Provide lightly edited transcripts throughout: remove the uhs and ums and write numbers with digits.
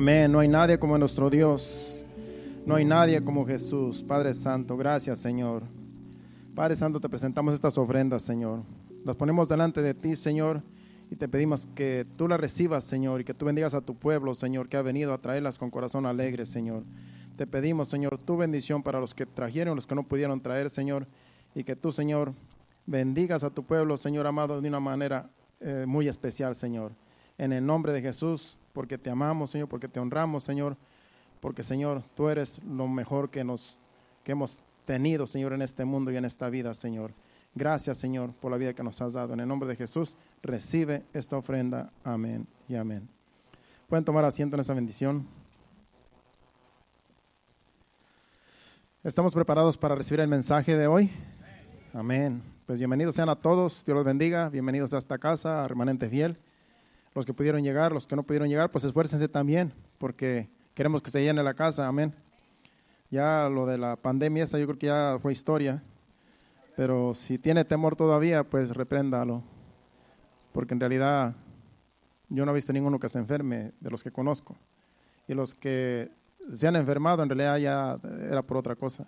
Amén. No hay nadie como nuestro Dios. No hay nadie como Jesús. Padre Santo, gracias, Señor. Padre Santo, te presentamos estas ofrendas, Señor. Las ponemos delante de ti, Señor, y te pedimos que tú las recibas, Señor, y que tú bendigas a tu pueblo, Señor, que ha venido a traerlas con corazón alegre, Señor. Te pedimos, Señor, tu bendición para los que trajeron, los que no pudieron traer, Señor, y que tú, Señor, bendigas a tu pueblo, Señor amado, de una manera muy especial, Señor. En el nombre de Jesús, porque te amamos, Señor, porque te honramos, Señor, porque, Señor, tú eres lo mejor que hemos tenido, Señor, en este mundo y en esta vida, Señor. Gracias, Señor, por la vida que nos has dado. En el nombre de Jesús, recibe esta ofrenda. Amén y amén. Pueden tomar asiento en esa bendición. ¿Estamos preparados para recibir el mensaje de hoy? Amén. Pues bienvenidos sean a todos. Dios los bendiga. Bienvenidos a esta casa, a Remanente Fiel. Los que pudieron llegar, los que no pudieron llegar, pues esfuércense también, porque queremos que se llene la casa. Amén. Ya lo de la pandemia esa yo creo que ya fue historia. Pero si tiene temor todavía, pues repréndalo. Porque en realidad yo no he visto ninguno que se enferme de los que conozco. Y los que se han enfermado en realidad ya era por otra cosa.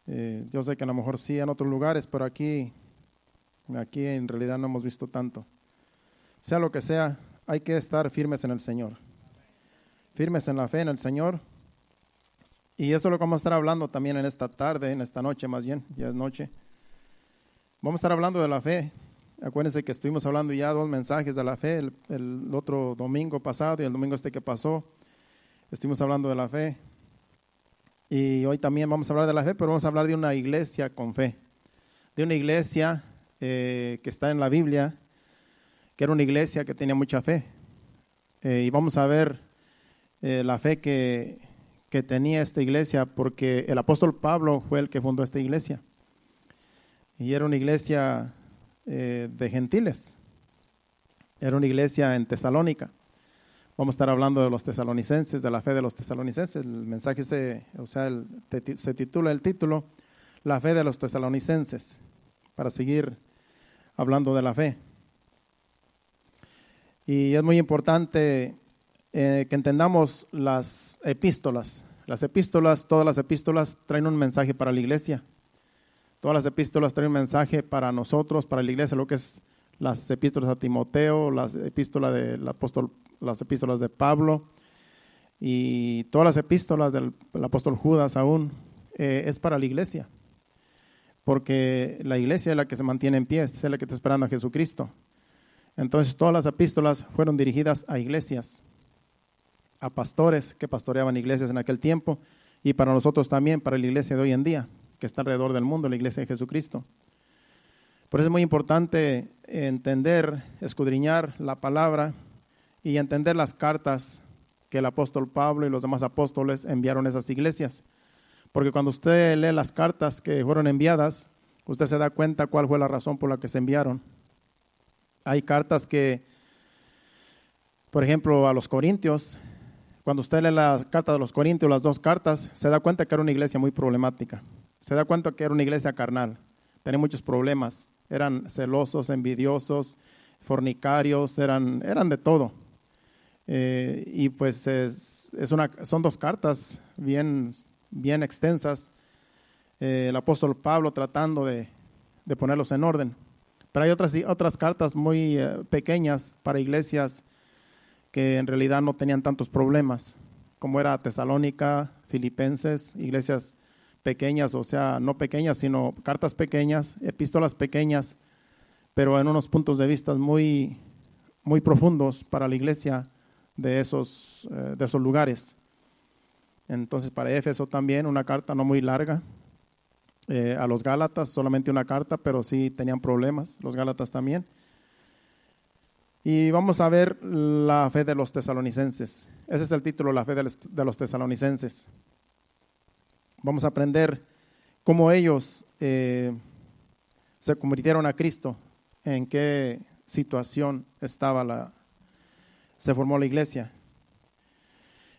Yo sé que a lo mejor sí en otros lugares, pero aquí en realidad no hemos visto tanto. Sea lo que sea, hay que estar firmes en el Señor. Firmes en la fe en el Señor. Y eso es lo que vamos a estar hablando también en esta tarde, en esta noche más bien, ya es noche. Vamos a estar hablando de la fe. Acuérdense que estuvimos hablando ya 2 mensajes de la fe, el otro domingo pasado y el domingo que pasó. Estuvimos hablando de la fe. Y hoy también vamos a hablar de la fe, pero vamos a hablar de una iglesia con fe. De una iglesia que está en la Biblia, que era una iglesia que tenía mucha fe. Y vamos a ver la fe que tenía esta iglesia, porque el apóstol Pablo fue el que fundó esta iglesia. Y era una iglesia de gentiles. Era una iglesia en Tesalónica. Vamos a estar hablando de los tesalonicenses, de la fe de los tesalonicenses. El mensaje se titula el título, La fe de los tesalonicenses, para seguir hablando de la fe. Y es muy importante que entendamos las epístolas. Las epístolas, todas las epístolas traen un mensaje para la iglesia. Todas las epístolas traen un mensaje para nosotros, para la iglesia, lo que es las epístolas a Timoteo, las epístolas del apóstol, las epístolas de Pablo y todas las epístolas del apóstol Judas aún es para la iglesia. Porque la iglesia es la que se mantiene en pie, es la que está esperando a Jesucristo. Entonces todas las epístolas fueron dirigidas a iglesias, a pastores que pastoreaban iglesias en aquel tiempo y para nosotros también, para la iglesia de hoy en día, que está alrededor del mundo, la iglesia de Jesucristo. Por eso es muy importante entender, escudriñar la palabra y entender las cartas que el apóstol Pablo y los demás apóstoles enviaron a esas iglesias. Porque cuando usted lee las cartas que fueron enviadas, usted se da cuenta cuál fue la razón por la que se enviaron. Hay cartas que, por ejemplo, a los Corintios, cuando usted lee la carta de los Corintios, las 2 cartas, se da cuenta que era una iglesia muy problemática. Se da cuenta que era una iglesia carnal, tenía muchos problemas, eran celosos, envidiosos, fornicarios, eran de todo. Y pues son 2 cartas bien extensas, el apóstol Pablo tratando de ponerlos en orden. Pero hay otras cartas muy pequeñas para iglesias que en realidad no tenían tantos problemas, como era Tesalónica, Filipenses, iglesias pequeñas, o sea, no pequeñas, sino cartas pequeñas, epístolas pequeñas, pero en unos puntos de vista muy, muy profundos para la iglesia de esos lugares. Entonces, para Éfeso también una carta no muy larga. A los Gálatas solamente una carta, pero sí tenían problemas, los Gálatas también. Y vamos a ver la fe de los tesalonicenses. Ese es el título, la fe de los tesalonicenses. Vamos a aprender cómo ellos se convirtieron a Cristo, en qué situación se formó la iglesia.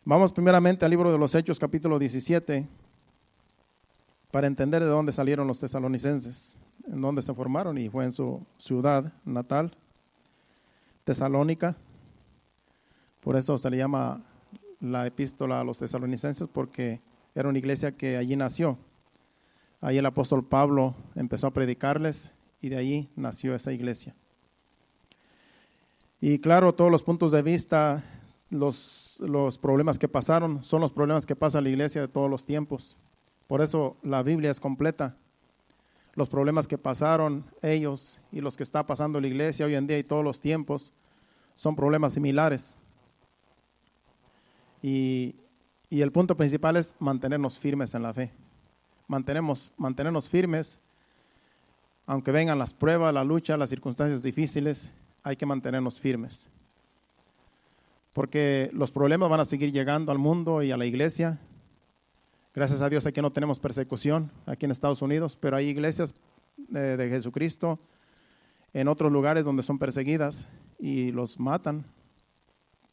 Vamos primeramente al libro de los Hechos, capítulo 17, para entender de dónde salieron los tesalonicenses, en dónde se formaron, y fue en su ciudad natal, Tesalónica. Por eso se le llama la epístola a los tesalonicenses porque era una iglesia que allí nació. Ahí el apóstol Pablo empezó a predicarles y de allí nació esa iglesia. Y claro, todos los puntos de vista, los problemas que pasaron, son los problemas que pasa la iglesia de todos los tiempos. Por eso la Biblia es completa. Los problemas que pasaron ellos y los que está pasando la iglesia hoy en día y todos los tiempos son problemas similares. Y el punto principal es mantenernos firmes en la fe. Mantenernos firmes, aunque vengan las pruebas, la lucha, las circunstancias difíciles, hay que mantenernos firmes. Porque los problemas van a seguir llegando al mundo y a la iglesia. Gracias a Dios aquí no tenemos persecución, aquí en Estados Unidos, pero hay iglesias de Jesucristo en otros lugares donde son perseguidas y los matan,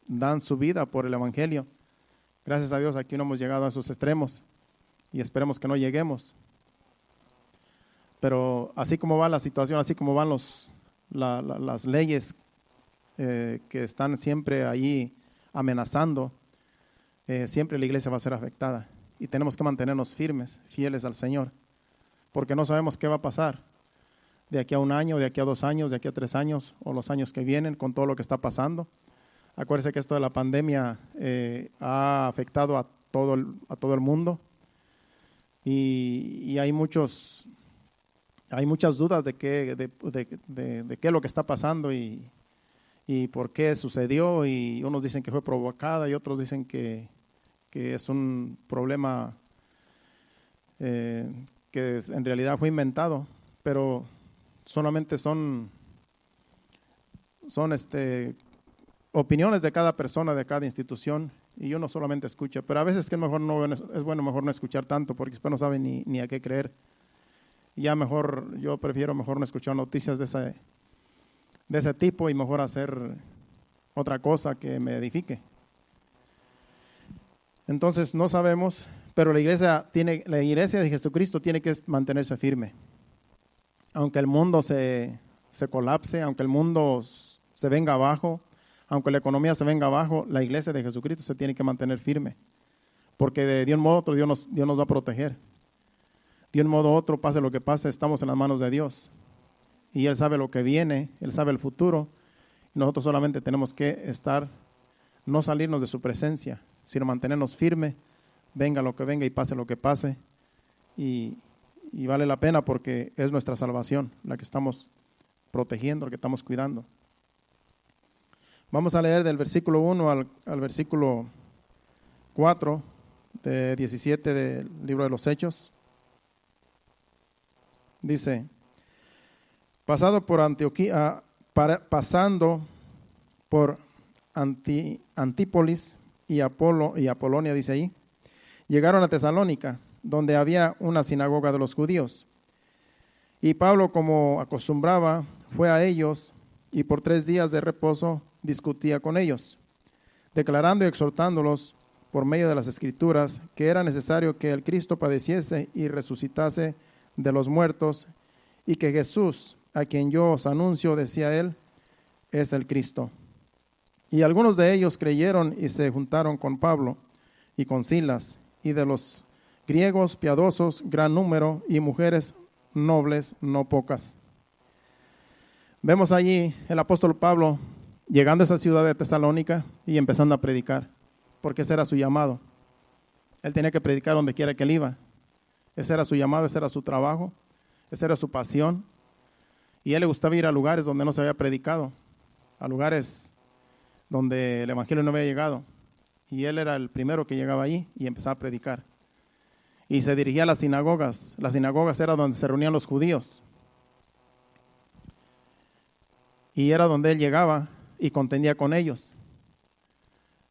dan su vida por el evangelio. Gracias a Dios aquí no hemos llegado a esos extremos y esperemos que no lleguemos. Pero así como va la situación, así como van las leyes que están siempre ahí amenazando, siempre la iglesia va a ser afectada. Y tenemos que mantenernos firmes, fieles al Señor, porque no sabemos qué va a pasar de aquí a 1 año, de aquí a 2 años, de aquí a 3 años o los años que vienen con todo lo que está pasando. Acuérdense que esto de la pandemia ha afectado a todo el mundo y hay muchas dudas de qué es lo que está pasando y por qué sucedió, y unos dicen que fue provocada y otros dicen que es un problema que en realidad fue inventado, pero solamente son opiniones de cada persona, de cada institución, y uno solamente escucha, pero a veces es bueno mejor no escuchar tanto, porque después no sabe ni a qué creer. Ya mejor, yo prefiero mejor no escuchar noticias de ese tipo y mejor hacer otra cosa que me edifique. Entonces no sabemos, pero la iglesia de Jesucristo tiene que mantenerse firme. Aunque el mundo se colapse, aunque el mundo se venga abajo, aunque la economía se venga abajo, la iglesia de Jesucristo se tiene que mantener firme. Porque de un modo u otro Dios nos va a proteger. De un modo u otro, pase lo que pase, estamos en las manos de Dios. Y Él sabe lo que viene, Él sabe el futuro. Y nosotros solamente tenemos que no salirnos de su presencia, sino mantenernos firmes, venga lo que venga y pase lo que pase. Y vale la pena porque es nuestra salvación la que estamos protegiendo, la que estamos cuidando. Vamos a leer del versículo 1 al versículo 4 de 17 del libro de los Hechos. Dice: pasando por Antípolis y Apolonia, dice ahí, llegaron a Tesalónica, donde había una sinagoga de los judíos. Y Pablo, como acostumbraba, fue a ellos y por 3 días de reposo discutía con ellos, declarando y exhortándolos por medio de las Escrituras que era necesario que el Cristo padeciese y resucitase de los muertos, y que Jesús, a quien yo os anuncio, decía él, es el Cristo. Y algunos de ellos creyeron y se juntaron con Pablo y con Silas, y de los griegos piadosos gran número, y mujeres nobles no pocas. Vemos allí el apóstol Pablo llegando a esa ciudad de Tesalónica y empezando a predicar, porque ese era su llamado. Él tenía que predicar donde quiera que él iba. Ese era su llamado, ese era su trabajo, esa era su pasión. Y a él le gustaba ir a lugares donde no se había predicado, a lugares donde el evangelio no había llegado. Y él era el primero que llegaba allí y empezaba a predicar. Y se dirigía a las sinagogas. Las sinagogas era donde se reunían los judíos. Y era donde él llegaba y contendía con ellos.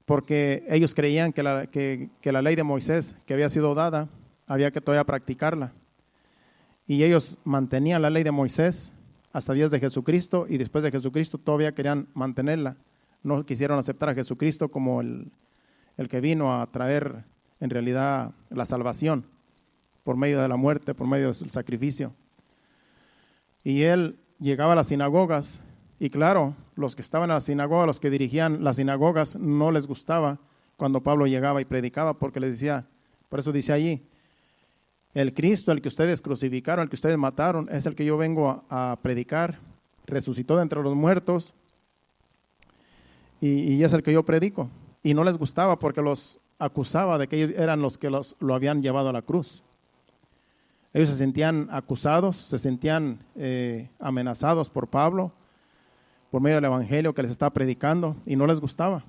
Porque ellos creían que la ley de Moisés que había sido dada, había que todavía practicarla. Y ellos mantenían la ley de Moisés hasta días de Jesucristo, y después de Jesucristo todavía querían mantenerla. No quisieron aceptar a Jesucristo como el que vino a traer en realidad la salvación por medio de la muerte, por medio del sacrificio. Y él llegaba a las sinagogas, y claro, los que estaban en la sinagoga, los que dirigían las sinagogas, no les gustaba cuando Pablo llegaba y predicaba, porque les decía, por eso dice allí, el Cristo, el que ustedes crucificaron, el que ustedes mataron, es el que yo vengo a predicar, resucitó de entre los muertos y es el que yo predico. Y no les gustaba porque los acusaba de que ellos eran los que lo habían llevado a la cruz. Ellos se sentían acusados, se sentían amenazados por Pablo, por medio del evangelio que les estaba predicando, y no les gustaba.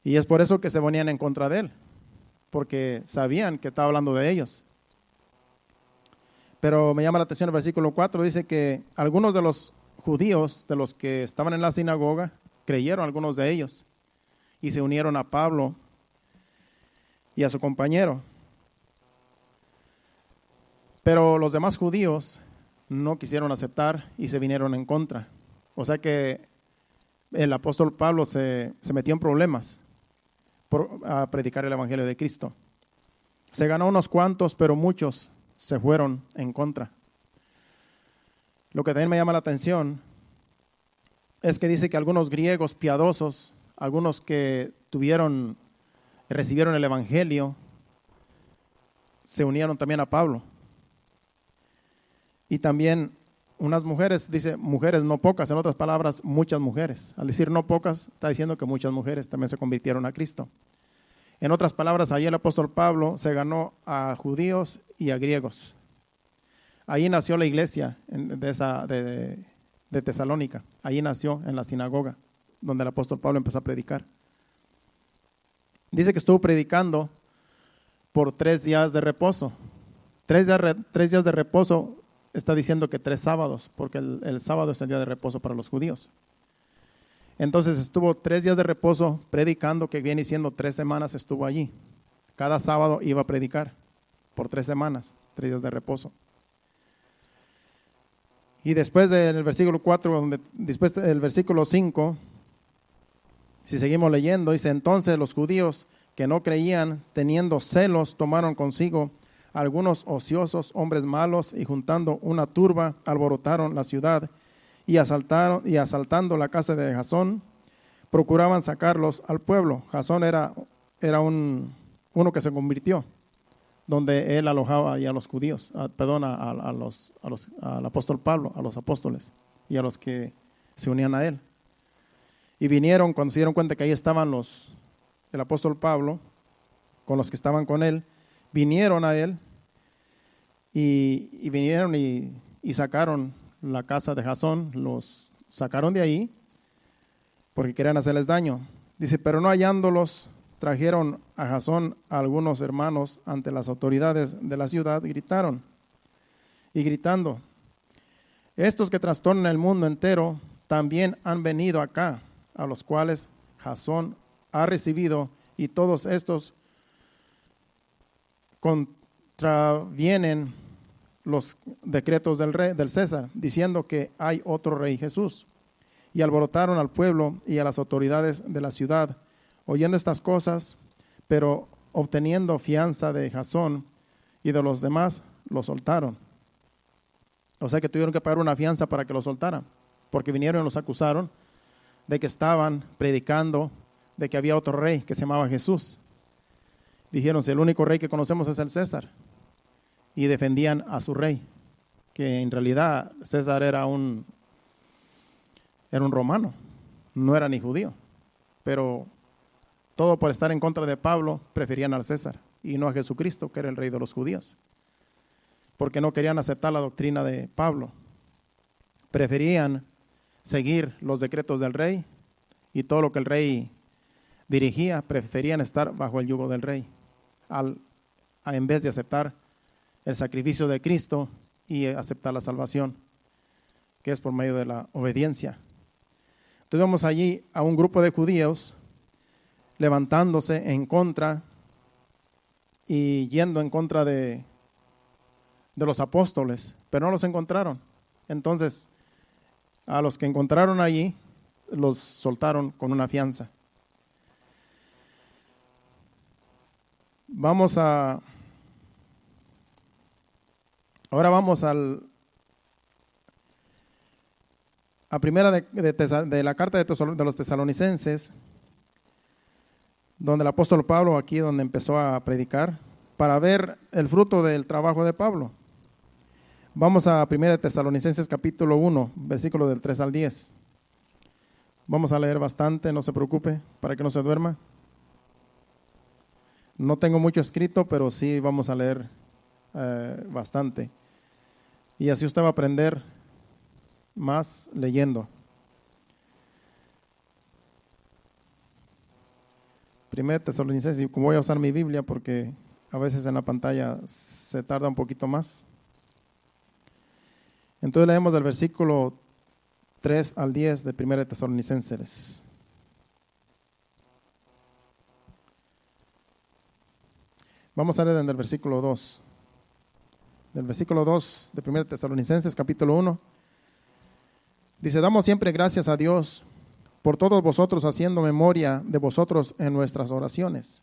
Y es por eso que se ponían en contra de él, porque sabían que estaba hablando de ellos. Pero me llama la atención el versículo 4, dice que algunos de los judíos, de los que estaban en la sinagoga, creyeron, algunos de ellos, y se unieron a Pablo y a su compañero. Pero los demás judíos no quisieron aceptar y se vinieron en contra. O sea que el apóstol Pablo se metió en problemas a predicar el evangelio de Cristo. Se ganó unos cuantos, pero muchos se fueron en contra. Lo que también me llama la atención es que dice que algunos griegos piadosos, algunos que recibieron el evangelio, se unieron también a Pablo. Y también unas mujeres, dice mujeres no pocas, en otras palabras, muchas mujeres. Al decir no pocas, está diciendo que muchas mujeres también se convirtieron a Cristo. En otras palabras, ahí el apóstol Pablo se ganó a judíos y a griegos. Ahí nació la iglesia de Tesalónica. Ahí nació en la sinagoga, donde el apóstol Pablo empezó a predicar. Dice que estuvo predicando por 3 días de reposo. 3 días de reposo. Está diciendo que 3 sábados, porque el sábado es el día de reposo para los judíos. Entonces estuvo 3 días de reposo predicando, que viene siendo 3 semanas estuvo allí. Cada sábado iba a predicar por 3 semanas, 3 días de reposo. Y después del versículo 4, después del versículo 5, si seguimos leyendo, dice, entonces los judíos que no creían, teniendo celos, tomaron consigo algunos ociosos hombres malos y juntando una turba alborotaron la ciudad y asaltando la casa de Jasón procuraban sacarlos al pueblo. Jasón era uno que se convirtió, donde él alojaba ahí a los judíos, al apóstol Pablo, a los apóstoles y a los que se unían a él. Y vinieron, cuando se dieron cuenta que ahí estaban el apóstol Pablo con los que estaban con él, vinieron a él y vinieron y sacaron la casa de Jasón, los sacaron de ahí porque querían hacerles daño. Dice, pero no hallándolos, trajeron a Jasón a algunos hermanos ante las autoridades de la ciudad, gritaron y gritando, estos que trastornan el mundo entero también han venido acá, a los cuales Jasón ha recibido, y todos estos contravienen los decretos del César, diciendo que hay otro rey Jesús. Y alborotaron al pueblo y a las autoridades de la ciudad, oyendo estas cosas, pero obteniendo fianza de Jasón y de los demás, lo soltaron. O sea que tuvieron que pagar una fianza para que lo soltaran, porque vinieron y los acusaron de que estaban predicando de que había otro rey que se llamaba Jesús. Dijeron, si el único rey que conocemos es el César. Y defendían a su rey, que en realidad César era un romano, no era ni judío. Pero todo por estar en contra de Pablo, preferían al César y no a Jesucristo, que era el rey de los judíos. Porque no querían aceptar la doctrina de Pablo. Preferían seguir los decretos del rey y todo lo que el rey dirigía, preferían estar bajo el yugo del rey, en vez de aceptar el sacrificio de Cristo y aceptar la salvación, que es por medio de la obediencia. Entonces vemos allí a un grupo de judíos levantándose en contra y yendo en contra de los apóstoles, pero no los encontraron. Entonces, a los que encontraron allí, los soltaron con una fianza. Ahora vamos a primera de la carta de los tesalonicenses, donde el apóstol Pablo, aquí donde empezó a predicar, para ver el fruto del trabajo de Pablo. Vamos a 1 Tesalonicenses capítulo 1, versículo del 3 al 10. Vamos a leer bastante, no se preocupe, para que no se duerma. No tengo mucho escrito, pero sí vamos a leer bastante. Y así usted va a aprender más leyendo. 1 Tesalonicenses, y como voy a usar mi Biblia porque a veces en la pantalla se tarda un poquito más. Entonces leemos del versículo 3 al 10 de 1 Tesalonicenses. Vamos a leer desde el versículo 2. Del versículo 2 de 1 Tesalonicenses, capítulo 1. Dice: damos siempre gracias a Dios por todos vosotros, haciendo memoria de vosotros en nuestras oraciones,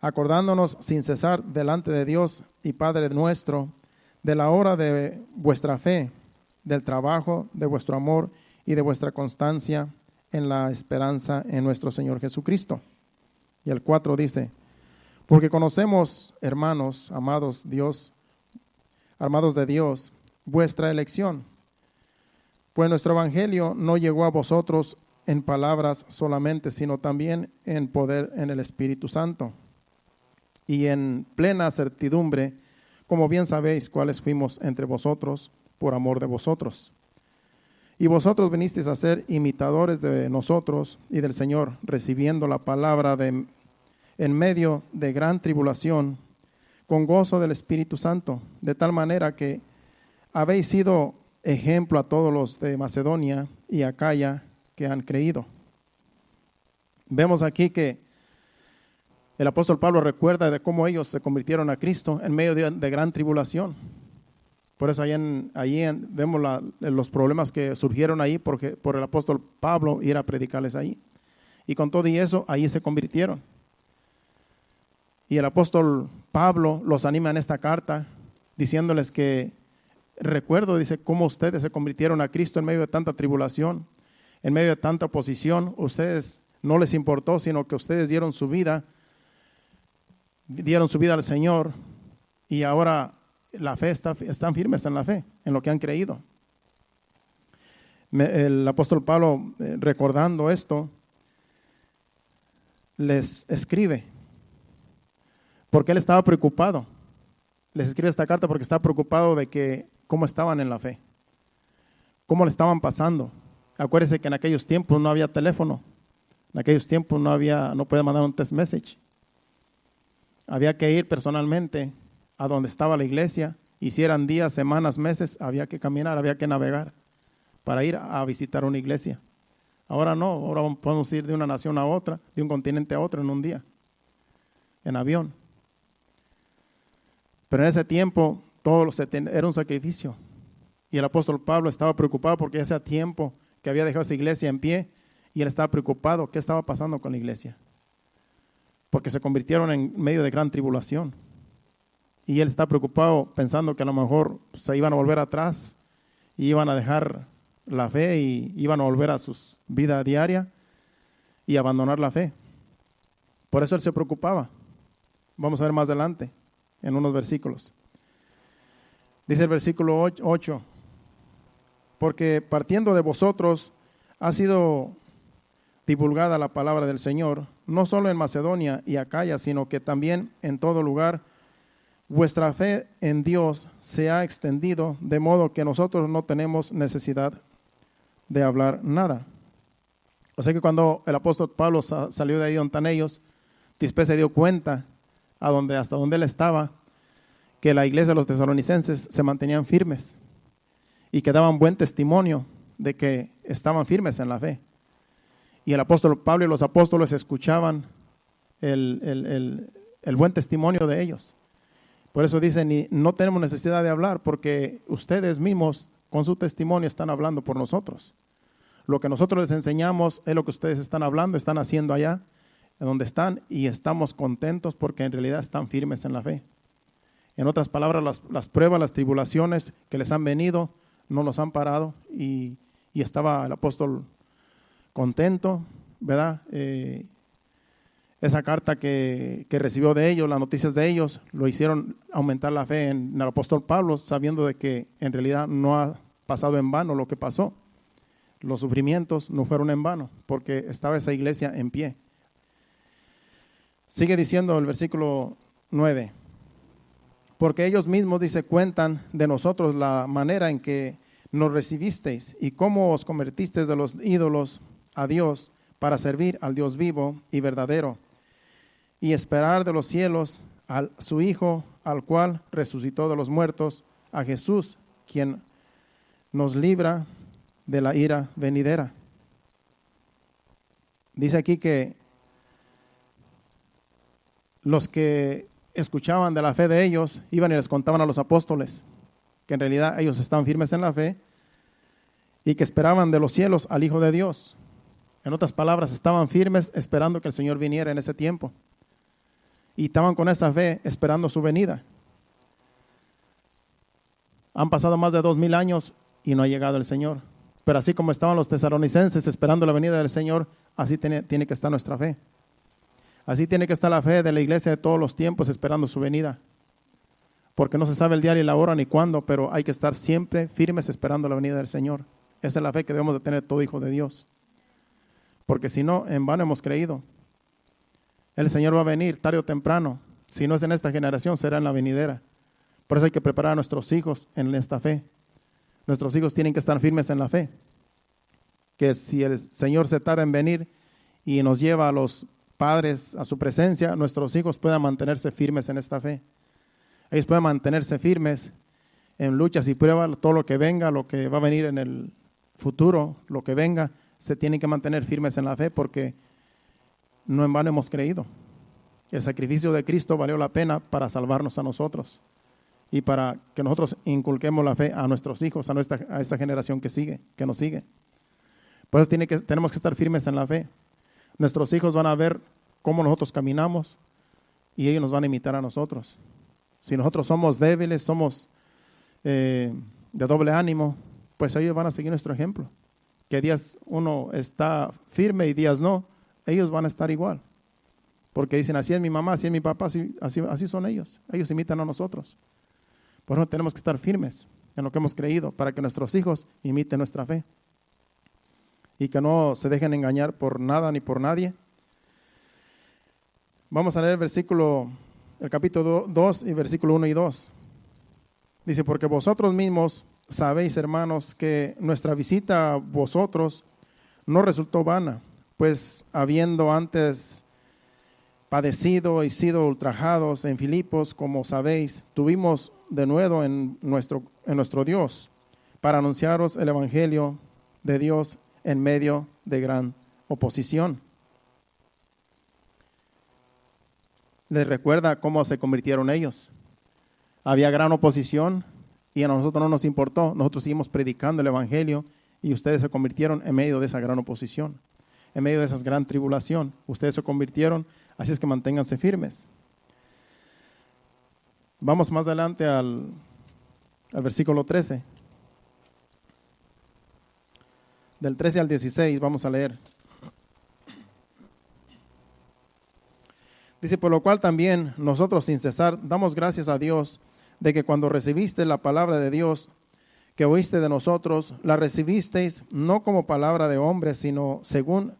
acordándonos sin cesar delante de Dios y Padre nuestro, de la obra de vuestra fe, del trabajo, de vuestro amor y de vuestra constancia en la esperanza en nuestro Señor Jesucristo. Y el 4 dice: porque conocemos, hermanos, amados de Dios, vuestra elección, pues nuestro evangelio no llegó a vosotros en palabras solamente, sino también en poder en el Espíritu Santo y en plena certidumbre, como bien sabéis cuáles fuimos entre vosotros por amor de vosotros. Y vosotros vinisteis a ser imitadores de nosotros y del Señor, recibiendo la palabra en medio de gran tribulación, con gozo del Espíritu Santo, de tal manera que habéis sido ejemplo a todos los de Macedonia y Acaya que han creído. Vemos aquí que el apóstol Pablo recuerda de cómo ellos se convirtieron a Cristo en medio de gran tribulación. Por eso vemos los problemas que surgieron ahí por el apóstol Pablo ir a predicarles ahí. Y con todo y eso, ahí se convirtieron. Y el apóstol Pablo los anima en esta carta, diciéndoles que recuerdo, dice, cómo ustedes se convirtieron a Cristo en medio de tanta tribulación, en medio de tanta oposición. Ustedes no les importó, sino que ustedes dieron su vida al Señor, y ahora la fe están firmes en la fe, en lo que han creído. El apóstol Pablo, recordando esto, les escribe, porque él estaba preocupado. Les escribe esta carta porque estaba preocupado de que cómo estaban en la fe, cómo le estaban pasando. Acuérdense que en aquellos tiempos no había teléfono, en aquellos tiempos no podía mandar un text message. Había que ir personalmente a donde estaba la iglesia, y si eran días, semanas, meses, había que caminar, había que navegar para ir a visitar una iglesia. Ahora no, ahora podemos ir de una nación a otra, de un continente a otro en un día, en avión. Pero en ese tiempo todo era un sacrificio, y el apóstol Pablo estaba preocupado porque ese tiempo que había dejado esa iglesia en pie, y él estaba preocupado qué estaba pasando con la iglesia, porque se convirtieron en medio de gran tribulación, y él está preocupado pensando que a lo mejor se iban a volver atrás y iban a dejar la fe y iban a volver a su vida diaria y abandonar la fe. Por eso él se preocupaba. Vamos a ver más adelante en unos versículos. Dice el versículo 8: porque partiendo de vosotros ha sido divulgada la palabra del Señor, no solo en Macedonia y Acaya, sino que también en todo lugar. Vuestra fe en Dios se ha extendido, de modo que nosotros no tenemos necesidad de hablar nada. O sea que cuando el apóstol Pablo salió de ahí donde están ellos, después se dio cuenta hasta donde él estaba, que la iglesia de los tesalonicenses se mantenían firmes y que daban buen testimonio de que estaban firmes en la fe. Y el apóstol Pablo y los apóstoles escuchaban el buen testimonio de ellos. Por eso dicen, y no tenemos necesidad de hablar, porque ustedes mismos con su testimonio están hablando por nosotros. Lo que nosotros les enseñamos es lo que ustedes están hablando, están haciendo allá, en donde están, y estamos contentos porque en realidad están firmes en la fe. En otras palabras, las pruebas, las tribulaciones que les han venido, no los han parado, y estaba el apóstol contento, ¿verdad? Esa carta que recibió de ellos, las noticias de ellos, lo hicieron aumentar la fe en el apóstol Pablo, sabiendo de que en realidad no ha pasado en vano lo que pasó. Los sufrimientos no fueron en vano, porque estaba esa iglesia en pie. Sigue diciendo el versículo 9. Porque ellos mismos, dice, cuentan de nosotros la manera en que nos recibisteis y cómo os convertisteis de los ídolos a Dios para servir al Dios vivo y verdadero y esperar de los cielos a su Hijo, al cual resucitó de los muertos, a Jesús, quien nos libra de la ira venidera. Dice aquí que los que escuchaban de la fe de ellos iban y les contaban a los apóstoles que en realidad ellos estaban firmes en la fe y que esperaban de los cielos al Hijo de Dios. En otras palabras, estaban firmes esperando que el Señor viniera en ese tiempo. Y estaban con esa fe esperando su venida. Han pasado más de 2000 años y no ha llegado el Señor. Pero así como estaban los tesalonicenses esperando la venida del Señor, así tiene que estar nuestra fe. Así tiene que estar la fe de la iglesia de todos los tiempos esperando su venida. Porque no se sabe el día ni la hora ni cuándo, pero hay que estar siempre firmes esperando la venida del Señor. Esa es la fe que debemos de tener todo hijo de Dios. Porque si no, en vano hemos creído. El Señor va a venir tarde o temprano. Si no es en esta generación, será en la venidera. Por eso hay que preparar a nuestros hijos en esta fe. Nuestros hijos tienen que estar firmes en la fe. Que si el Señor se tarda en venir y nos lleva a los padres a su presencia, nuestros hijos puedan mantenerse firmes en esta fe. Ellos pueden mantenerse firmes en luchas y pruebas, todo lo que venga, lo que va a venir en el futuro, lo que venga, se tienen que mantener firmes en la fe porque no en vano hemos creído. El sacrificio de Cristo valió la pena para salvarnos a nosotros y para que nosotros inculquemos la fe a nuestros hijos, a esta generación que nos sigue. Por eso tenemos que estar firmes en la fe. Nuestros hijos van a ver cómo nosotros caminamos y ellos nos van a imitar a nosotros. Si nosotros somos débiles, somos de doble ánimo, pues ellos van a seguir nuestro ejemplo. Que días uno está firme y días no, ellos van a estar igual. Porque dicen, así es mi mamá, así es mi papá, así son ellos. Ellos imitan a nosotros. Por eso tenemos que estar firmes en lo que hemos creído para que nuestros hijos imiten nuestra fe. Y que no se dejen engañar por nada ni por nadie. Vamos a leer el capítulo 2 y versículo 1 y 2. Dice, porque vosotros mismos sabéis, hermanos, que nuestra visita a vosotros no resultó vana, pues habiendo antes padecido y sido ultrajados en Filipos, como sabéis, tuvimos de nuevo en nuestro Dios para anunciaros el evangelio de Dios en medio de gran oposición. Les recuerda cómo se convirtieron ellos. Había gran oposición y a nosotros no nos importó. Nosotros seguimos predicando el evangelio y ustedes se convirtieron en medio de esa gran oposición, en medio de esa gran tribulación. Ustedes se convirtieron, así es que manténganse firmes. Vamos más adelante al versículo 13. Del 13 al 16 vamos a leer. Dice, por lo cual también nosotros sin cesar damos gracias a Dios de que cuando recibiste la palabra de Dios que oíste de nosotros, la recibisteis no como palabra de hombres, sino según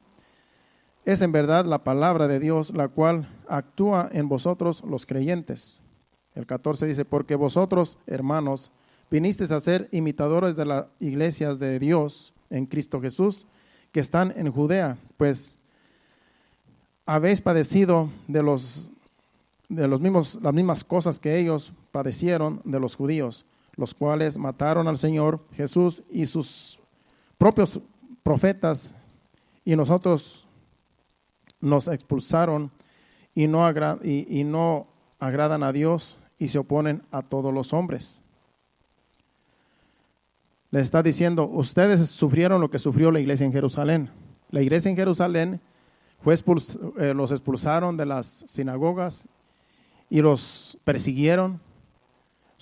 es en verdad la palabra de Dios, la cual actúa en vosotros los creyentes. El 14 dice, porque vosotros, hermanos, vinisteis a ser imitadores de las iglesias de Dios en Cristo Jesús, que están en Judea, pues habéis padecido las mismas cosas que ellos padecieron de los judíos, los cuales mataron al Señor Jesús y sus propios profetas, y nosotros nos expulsaron y no agradan a Dios y se oponen a todos los hombres. Le está diciendo, ustedes sufrieron lo que sufrió la iglesia en Jerusalén. La iglesia en Jerusalén los expulsaron de las sinagogas y los persiguieron.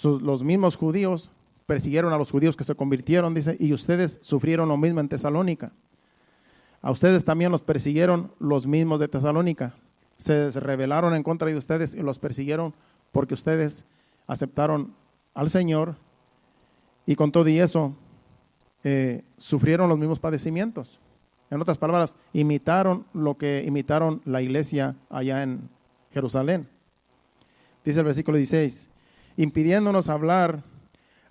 Los mismos judíos persiguieron a los judíos que se convirtieron, dice, y ustedes sufrieron lo mismo en Tesalónica. A ustedes también los persiguieron los mismos de Tesalónica. se rebelaron en contra de ustedes y los persiguieron porque ustedes aceptaron al Señor y con todo y eso sufrieron los mismos padecimientos. En otras palabras, imitaron lo que imitaron la iglesia allá en Jerusalén. Dice el versículo 16, impidiéndonos hablar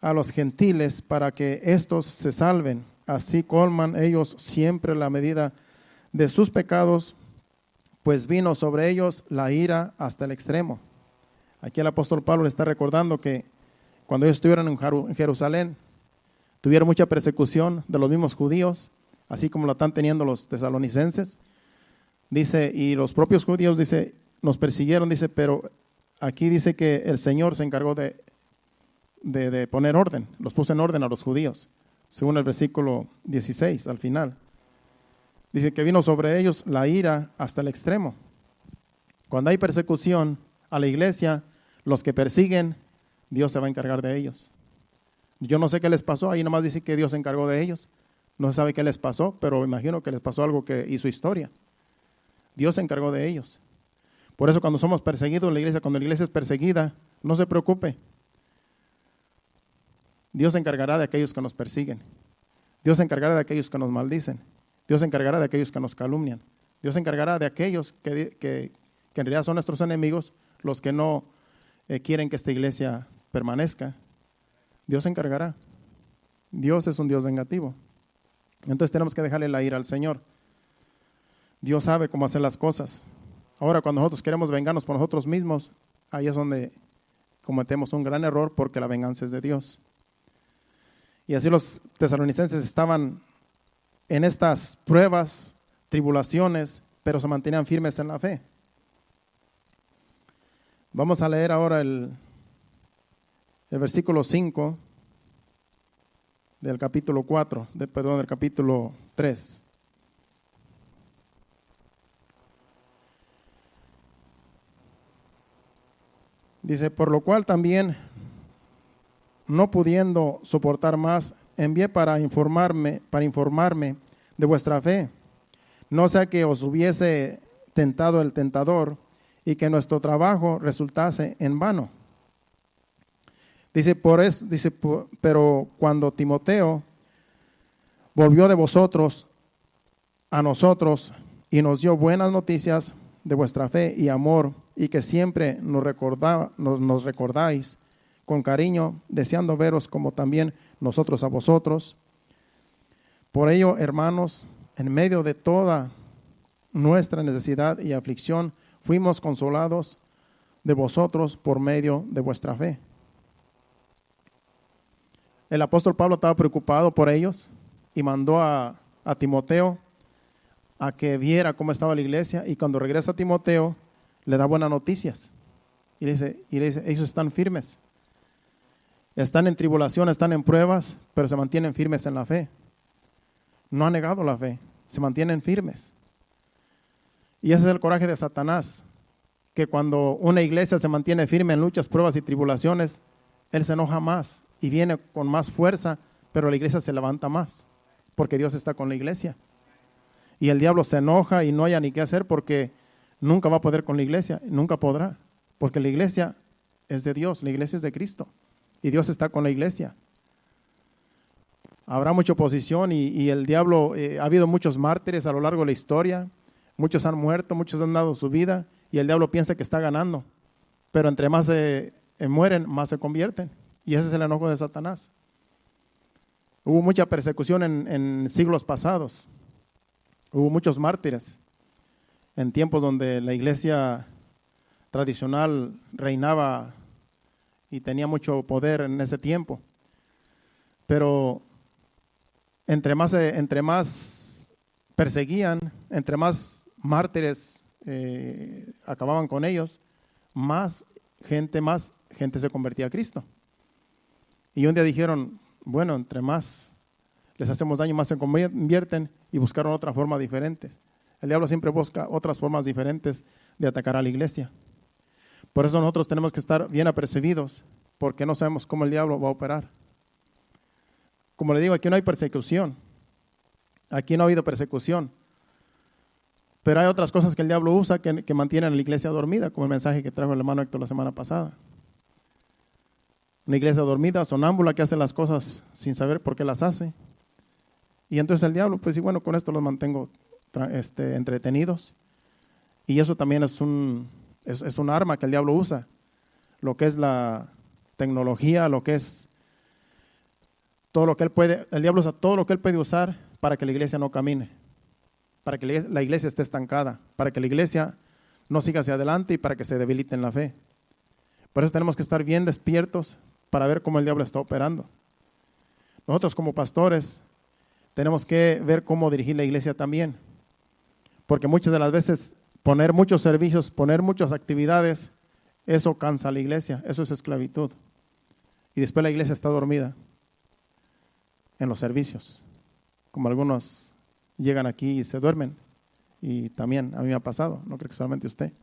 a los gentiles para que éstos se salven. Así colman ellos siempre la medida de sus pecados, pues vino sobre ellos la ira hasta el extremo. Aquí el apóstol Pablo le está recordando que cuando ellos estuvieron en Jerusalén, tuvieron mucha persecución de los mismos judíos, así como la están teniendo los tesalonicenses. Dice, y los propios judíos, dice, nos persiguieron, dice, pero aquí dice que el Señor se encargó de poner orden, los puso en orden a los judíos, según el versículo 16 al final. Dice que vino sobre ellos la ira hasta el extremo. Cuando hay persecución a la iglesia, los que persiguen, Dios se va a encargar de ellos. Yo no sé qué les pasó, ahí nomás dice que Dios se encargó de ellos. No se sabe qué les pasó, pero imagino que les pasó algo que hizo historia. Dios se encargó de ellos. Por eso cuando somos perseguidos en la iglesia, cuando la iglesia es perseguida, no se preocupe. Dios se encargará de aquellos que nos persiguen. Dios se encargará de aquellos que nos maldicen. Dios se encargará de aquellos que nos calumnian. Dios se encargará de aquellos que en realidad son nuestros enemigos, los que no quieren que esta iglesia permanezca. Dios se encargará. Dios es un Dios vengativo. Entonces tenemos que dejarle la ira al Señor. Dios sabe cómo hacer las cosas. Ahora, cuando nosotros queremos vengarnos por nosotros mismos, ahí es donde cometemos un gran error, porque la venganza es de Dios. Y así los tesalonicenses estaban en estas pruebas, tribulaciones, pero se mantenían firmes en la fe. Vamos a leer ahora el versículo 5 del capítulo 4, del capítulo 3. Dice, por lo cual también, no pudiendo soportar más, envié para informarme de vuestra fe, no sea que os hubiese tentado el tentador y que nuestro trabajo resultase en vano. Dice, pero cuando Timoteo volvió de vosotros a nosotros y nos dio buenas noticias de vuestra fe y amor, y que siempre nos recordáis con cariño, deseando veros como también nosotros a vosotros. Por ello, hermanos, en medio de toda nuestra necesidad y aflicción, fuimos consolados de vosotros por medio de vuestra fe. El apóstol Pablo estaba preocupado por ellos y mandó a Timoteo a que viera cómo estaba la iglesia, y cuando regresa Timoteo le da buenas noticias y le dice, ellos están firmes, están en tribulación, están en pruebas, pero se mantienen firmes en la fe. No han negado la fe, se mantienen firmes. Y ese es el coraje de Satanás, que cuando una iglesia se mantiene firme en luchas, pruebas y tribulaciones, él se enoja más y viene con más fuerza, pero la iglesia se levanta más, porque Dios está con la iglesia. Y el diablo se enoja y no haya ni qué hacer, porque nunca va a poder con la iglesia, nunca podrá, porque la iglesia es de Dios, la iglesia es de Cristo, y Dios está con la iglesia. Habrá mucha oposición y el diablo, ha habido muchos mártires a lo largo de la historia, muchos han muerto, muchos han dado su vida, y el diablo piensa que está ganando, pero entre más mueren, más se convierten, y ese es el enojo de Satanás. Hubo mucha persecución en siglos pasados, hubo muchos mártires en tiempos donde la iglesia tradicional reinaba y tenía mucho poder en ese tiempo. Pero entre más perseguían, entre más mártires acababan con ellos, más gente se convertía a Cristo. Y un día dijeron, bueno, entre más les hacemos daño, más se convierten, y buscaron otra forma diferente. El diablo siempre busca otras formas diferentes de atacar a la iglesia. Por eso nosotros tenemos que estar bien apercibidos, porque no sabemos cómo el diablo va a operar. Como le digo, aquí no hay persecución. Aquí no ha habido persecución. Pero hay otras cosas que el diablo usa que mantienen a la iglesia dormida, como el mensaje que trajo el hermano Héctor la semana pasada. Una iglesia dormida, sonámbula, que hace las cosas sin saber por qué las hace. Y entonces el diablo, pues sí, bueno, con esto los mantengo entretenidos. Y eso también es un arma que el diablo usa. Lo que es la tecnología, lo que es todo lo que él puede, el diablo usa todo lo que él puede usar para que la iglesia no camine, para que la iglesia esté estancada, para que la iglesia no siga hacia adelante y para que se debilite en la fe. Por eso tenemos que estar bien despiertos para ver cómo el diablo está operando. Nosotros como pastores tenemos que ver cómo dirigir la iglesia también, porque muchas de las veces poner muchos servicios, poner muchas actividades, eso cansa a la iglesia, eso es esclavitud. Y después la iglesia está dormida en los servicios, como algunos llegan aquí y se duermen, y también a mí me ha pasado, no creo que solamente usted.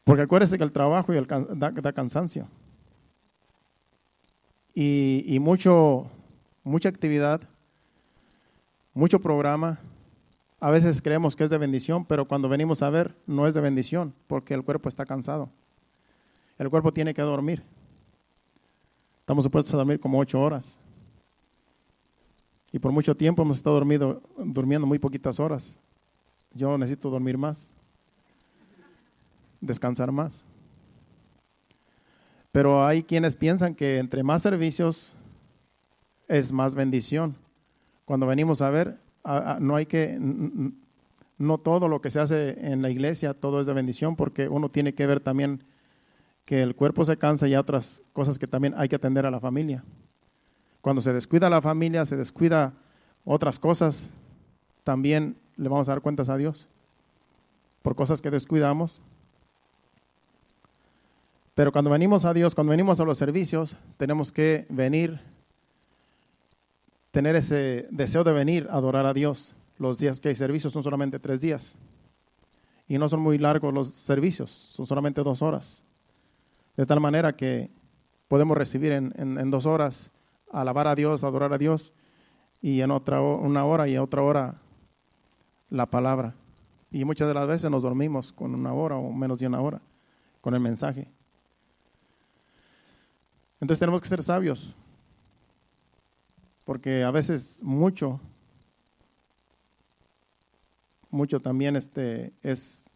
Porque acuérdese que el trabajo da cansancio. Y mucha actividad, mucho programa, a veces creemos que es de bendición, pero cuando venimos a ver, no es de bendición, porque el cuerpo está cansado. El cuerpo tiene que dormir. Estamos supuestos a dormir como 8 horas. Y por mucho tiempo hemos estado durmiendo muy poquitas horas. Yo necesito dormir más, descansar más. Pero hay quienes piensan que entre más servicios es más bendición. Cuando venimos a ver, no todo lo que se hace en la iglesia, todo es de bendición, porque uno tiene que ver también que el cuerpo se cansa y hay otras cosas que también hay que atender a la familia. Cuando se descuida la familia, se descuida otras cosas, también le vamos a dar cuentas a Dios por cosas que descuidamos. Pero cuando venimos a Dios, cuando venimos a los servicios, tenemos que venir, tener ese deseo de venir a adorar a Dios. Los días que hay servicios son solamente 3 días. Y no son muy largos los servicios, son solamente 2 horas. De tal manera que podemos recibir en 2 horas, alabar a Dios, adorar a Dios, y en una hora y en otra hora la palabra. Y muchas de las veces nos dormimos con 1 hora o menos de 1 hora con el mensaje. Entonces tenemos que ser sabios, porque a veces mucho también es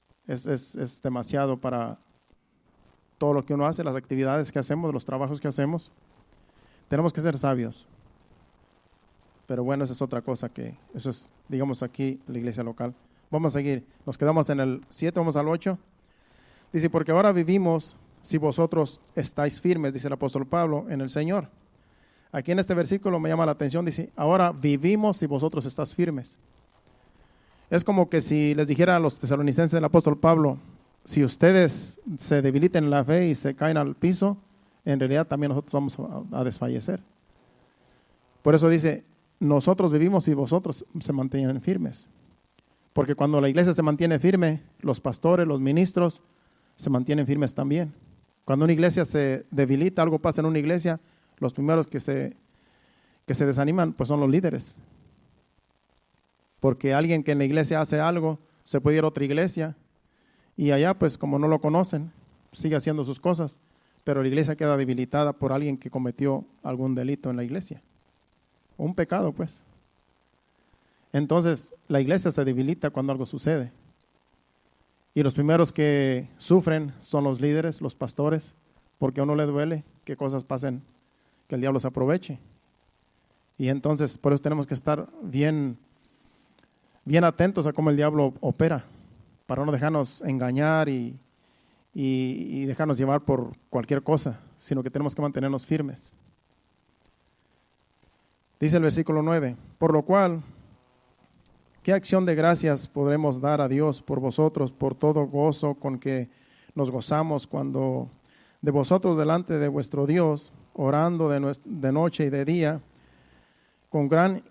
demasiado para todo lo que uno hace, las actividades que hacemos, los trabajos que hacemos. Tenemos que ser sabios. Pero bueno, esa es otra cosa eso es, digamos, aquí la iglesia local. Vamos a seguir, nos quedamos en el 7, vamos al 8. Dice, porque ahora vivimos si vosotros estáis firmes, dice el apóstol Pablo, en el Señor. Aquí en este versículo me llama la atención, dice, ahora vivimos si vosotros estáis firmes. Es como que si les dijera a los tesalonicenses del apóstol Pablo, si ustedes se debilitan en la fe y se caen al piso, en realidad también nosotros vamos a desfallecer. Por eso dice, nosotros vivimos si vosotros se mantienen firmes. Porque cuando la iglesia se mantiene firme, los pastores, los ministros, se mantienen firmes también. Cuando una iglesia se debilita, algo pasa en una iglesia, los primeros que se desaniman pues son los líderes. Porque alguien que en la iglesia hace algo, se puede ir a otra iglesia y allá pues como no lo conocen, sigue haciendo sus cosas, pero la iglesia queda debilitada por alguien que cometió algún delito en la iglesia. Un pecado pues. Entonces la iglesia se debilita cuando algo sucede. Y los primeros que sufren son los líderes, los pastores, porque a uno le duele que cosas pasen, que el diablo se aproveche. Y entonces por eso tenemos que estar bien atentos a cómo el diablo opera, para no dejarnos engañar y dejarnos llevar por cualquier cosa, sino que tenemos que mantenernos firmes. Dice el versículo 9, por lo cual, ¿qué acción de gracias podremos dar a Dios por vosotros, por todo gozo con que nos gozamos cuando de vosotros delante de vuestro Dios, orando de noche y de día, con gran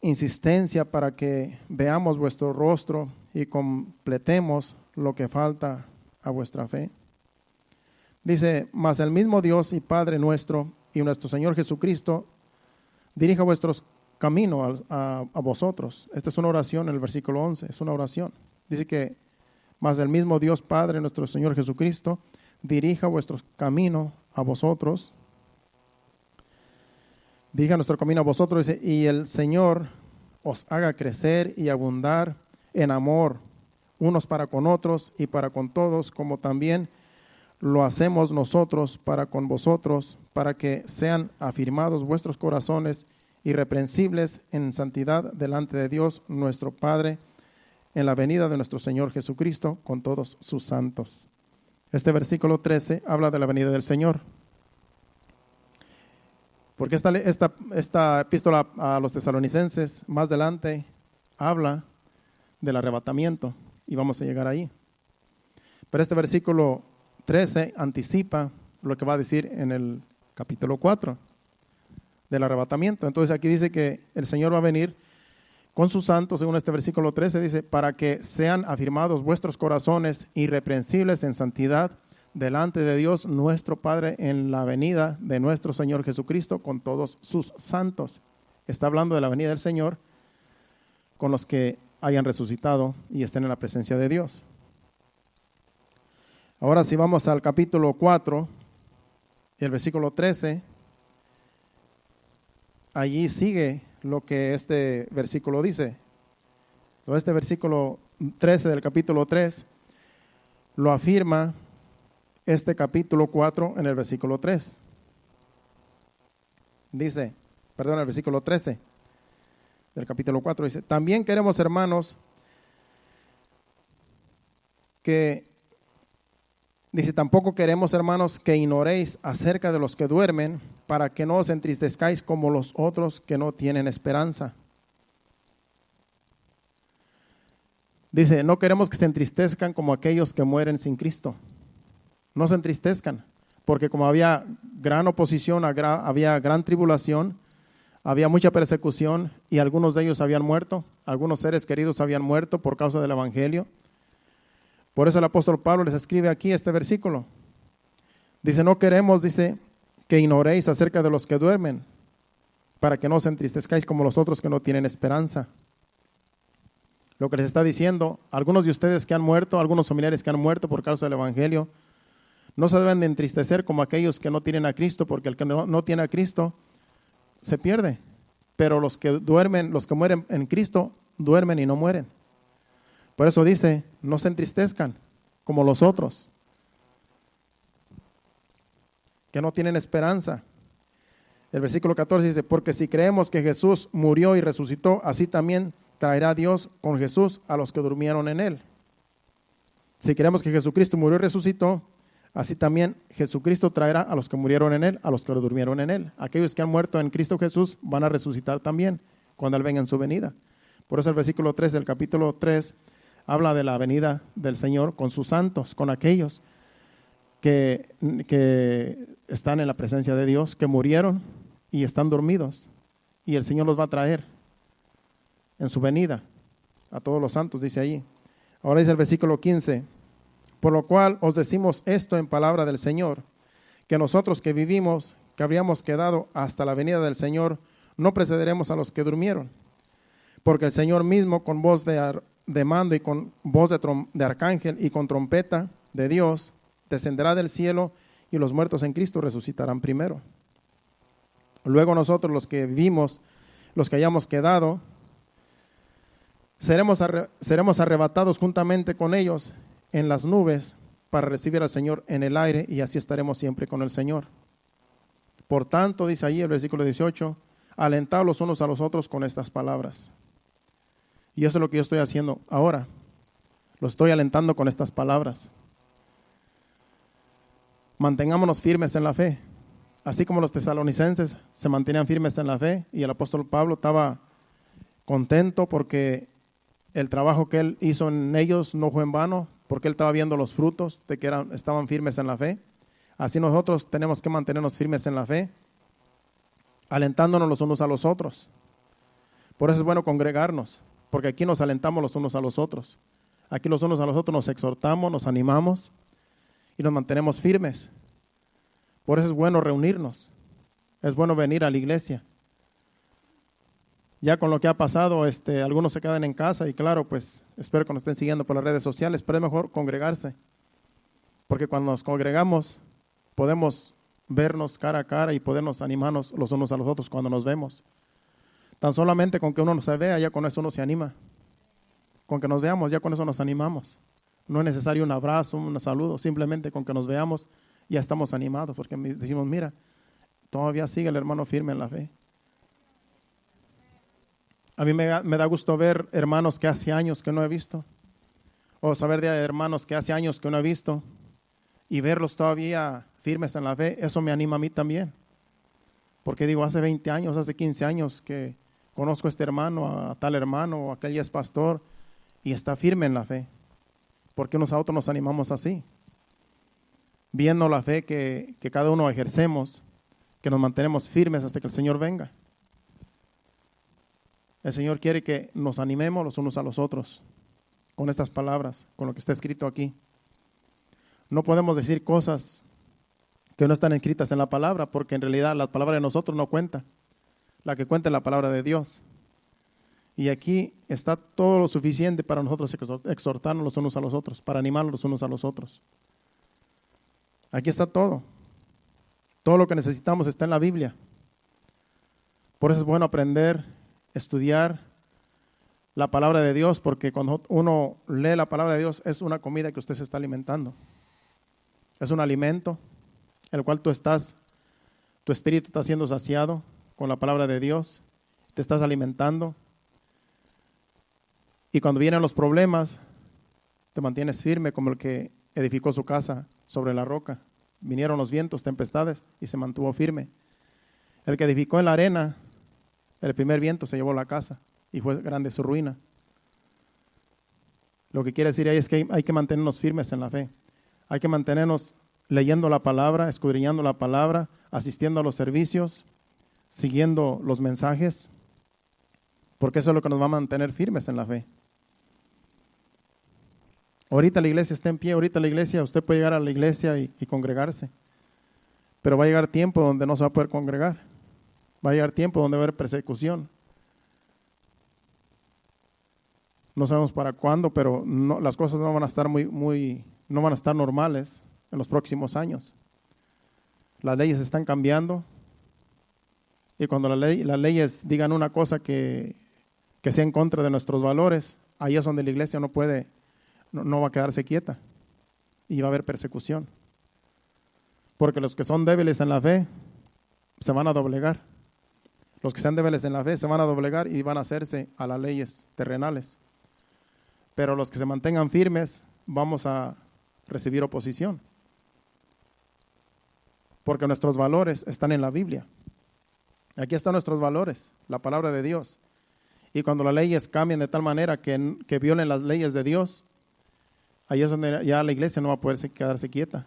insistencia para que veamos vuestro rostro y completemos lo que falta a vuestra fe? Dice, mas el mismo Dios y Padre nuestro y nuestro Señor Jesucristo dirija vuestros camino a vosotros. Esta es una oración en el versículo 11, es una oración. Dice que, mas el mismo Dios Padre, nuestro Señor Jesucristo, dirija vuestro camino a vosotros. Dirija nuestro camino a vosotros, dice, y el Señor os haga crecer y abundar en amor, unos para con otros y para con todos, como también lo hacemos nosotros para con vosotros, para que sean afirmados vuestros corazones irreprensibles en santidad delante de Dios nuestro Padre, en la venida de nuestro Señor Jesucristo con todos sus santos. Este versículo 13 habla de la venida del Señor. Porque esta epístola a los tesalonicenses más adelante habla del arrebatamiento y vamos a llegar ahí. Pero este versículo 13 anticipa lo que va a decir en el capítulo 4 del arrebatamiento. Entonces aquí dice que el Señor va a venir con sus santos, según este versículo 13, dice, para que sean afirmados vuestros corazones irreprensibles en santidad delante de Dios nuestro Padre en la venida de nuestro Señor Jesucristo con todos sus santos. Está hablando de la venida del Señor con los que hayan resucitado y estén en la presencia de Dios. Ahora si vamos al capítulo 4, el versículo 13, allí sigue lo que este versículo dice. Este versículo 13 del capítulo 3 lo afirma este capítulo 4 en el versículo 3. Dice, el versículo 13 del capítulo 4 dice, también queremos, hermanos, tampoco queremos, hermanos, que ignoréis acerca de los que duermen, para que no os entristezcáis como los otros que no tienen esperanza. Dice, no queremos que se entristezcan como aquellos que mueren sin Cristo. No se entristezcan, porque como había gran oposición, había gran tribulación, había mucha persecución y algunos de ellos habían muerto, algunos seres queridos habían muerto por causa del Evangelio. Por eso el apóstol Pablo les escribe aquí este versículo. Dice, no queremos, dice, que ignoréis acerca de los que duermen, para que no os entristezcáis como los otros que no tienen esperanza. Lo que les está diciendo, algunos de ustedes que han muerto, algunos familiares que han muerto por causa del Evangelio, no se deben de entristecer como aquellos que no tienen a Cristo, porque el que no tiene a Cristo se pierde. Pero los que duermen, los que mueren en Cristo, duermen y no mueren. Por eso dice, no se entristezcan como los otros, que no tienen esperanza. El versículo 14 dice, porque si creemos que Jesús murió y resucitó, así también traerá Dios con Jesús a los que durmieron en él. Si creemos que Jesucristo murió y resucitó, así también Jesucristo traerá a los que murieron en él, a los que durmieron en él. Aquellos que han muerto en Cristo Jesús van a resucitar también cuando Él venga en su venida. Por eso el versículo 3 del capítulo 3 habla de la venida del Señor con sus santos, con aquellos que están en la presencia de Dios, que murieron y están dormidos. Y el Señor los va a traer en su venida a todos los santos, dice allí. Ahora dice el versículo 15, por lo cual os decimos esto en palabra del Señor, que nosotros que vivimos, que habríamos quedado hasta la venida del Señor, no precederemos a los que durmieron. Porque el Señor mismo, con voz de mando y con voz de arcángel y con trompeta de Dios, descenderá del cielo y los muertos en Cristo resucitarán primero. Luego nosotros los que vivimos, los que hayamos quedado, seremos arrebatados juntamente con ellos en las nubes para recibir al Señor en el aire y así estaremos siempre con el Señor. Por tanto, dice allí el versículo 18, alentaos los unos a los otros con estas palabras. Y eso es lo que yo estoy haciendo ahora. Lo estoy alentando con estas palabras. Mantengámonos firmes en la fe. Así como los tesalonicenses se mantenían firmes en la fe y el apóstol Pablo estaba contento porque el trabajo que él hizo en ellos no fue en vano, porque él estaba viendo los frutos de que estaban firmes en la fe. Así nosotros tenemos que mantenernos firmes en la fe, alentándonos los unos a los otros. Por eso es bueno congregarnos, porque aquí nos alentamos los unos a los otros. Aquí los unos a los otros nos exhortamos, nos animamos y nos mantenemos firmes. Por eso es bueno reunirnos, es bueno venir a la iglesia. Ya con lo que ha pasado, algunos se quedan en casa y claro, pues espero que nos estén siguiendo por las redes sociales, pero es mejor congregarse, porque cuando nos congregamos podemos vernos cara a cara y podernos animarnos los unos a los otros cuando nos vemos. Tan solamente con que uno se vea, ya con eso uno se anima. Con que nos veamos, ya con eso nos animamos. No es necesario un abrazo, un saludo, simplemente con que nos veamos ya estamos animados, porque decimos, mira, todavía sigue el hermano firme en la fe. A mí me da gusto ver hermanos que hace años que no he visto, o saber de hermanos que hace años que no he visto, y verlos todavía firmes en la fe, eso me anima a mí también. Porque digo, hace 20 años, hace 15 años que conozco a este hermano, a tal hermano, o aquel ya es pastor, y está firme en la fe. Porque unos a otros nos animamos así, viendo la fe que cada uno ejercemos, que nos mantenemos firmes hasta que el Señor venga. El Señor quiere que nos animemos los unos a los otros con estas palabras, con lo que está escrito aquí. No podemos decir cosas que no están escritas en la palabra, porque en realidad la palabra de nosotros no cuenta. La que cuenta es la palabra de Dios. Y aquí está todo lo suficiente para nosotros exhortarnos los unos a los otros, para animarnos los unos a los otros. Aquí está todo. Todo lo que necesitamos está en la Biblia. Por eso es bueno aprender, estudiar la palabra de Dios, porque cuando uno lee la palabra de Dios es una comida que usted se está alimentando. Es un alimento el cual tu espíritu está siendo saciado con la palabra de Dios, te estás alimentando. Y cuando vienen los problemas, te mantienes firme como el que edificó su casa sobre la roca. Vinieron los vientos, tempestades, y se mantuvo firme. El que edificó en la arena, el primer viento se llevó la casa y fue grande su ruina. Lo que quiere decir ahí es que hay que mantenernos firmes en la fe. Hay que mantenernos leyendo la palabra, escudriñando la palabra, asistiendo a los servicios, siguiendo los mensajes, porque eso es lo que nos va a mantener firmes en la fe. Ahorita la iglesia está en pie, ahorita la iglesia, usted puede llegar a la iglesia y congregarse, pero va a llegar tiempo donde no se va a poder congregar, va a llegar tiempo donde va a haber persecución. No sabemos para cuándo, pero las cosas no van a estar no van a estar normales en los próximos años. Las leyes están cambiando, y cuando las leyes digan una cosa que sea en contra de nuestros valores, ahí es donde la iglesia no va a quedarse quieta y va a haber persecución. Porque los que son débiles en la fe se van a doblegar. Los que sean débiles en la fe se van a doblegar y van a hacerse a las leyes terrenales. Pero los que se mantengan firmes vamos a recibir oposición. Porque nuestros valores están en la Biblia. Aquí están nuestros valores, la palabra de Dios. Y cuando las leyes cambian de tal manera que violen las leyes de Dios, ahí es donde ya la iglesia no va a poder quedarse quieta.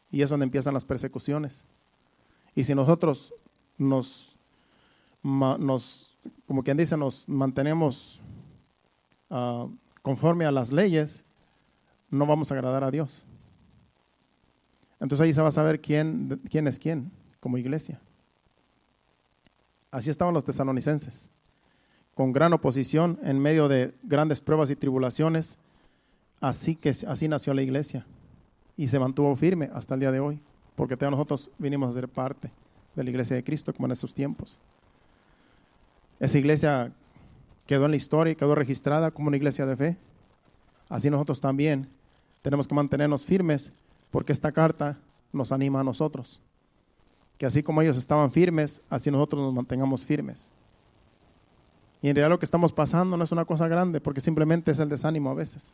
Y es donde empiezan las persecuciones. Y si nosotros como quien dice, nos mantenemos conforme a las leyes, no vamos a agradar a Dios. Entonces ahí se va a saber quién es quién como iglesia. Así estaban los tesalonicenses, con gran oposición en medio de grandes pruebas y tribulaciones. Así nació la iglesia y se mantuvo firme hasta el día de hoy, porque todos nosotros vinimos a ser parte de la iglesia de Cristo como en esos tiempos. Esa iglesia quedó en la historia y quedó registrada como una iglesia de fe. Así nosotros también tenemos que mantenernos firmes, porque esta carta nos anima a nosotros, que así como ellos estaban firmes, así nosotros nos mantengamos firmes. Y en realidad lo que estamos pasando no es una cosa grande, porque simplemente es el desánimo a veces.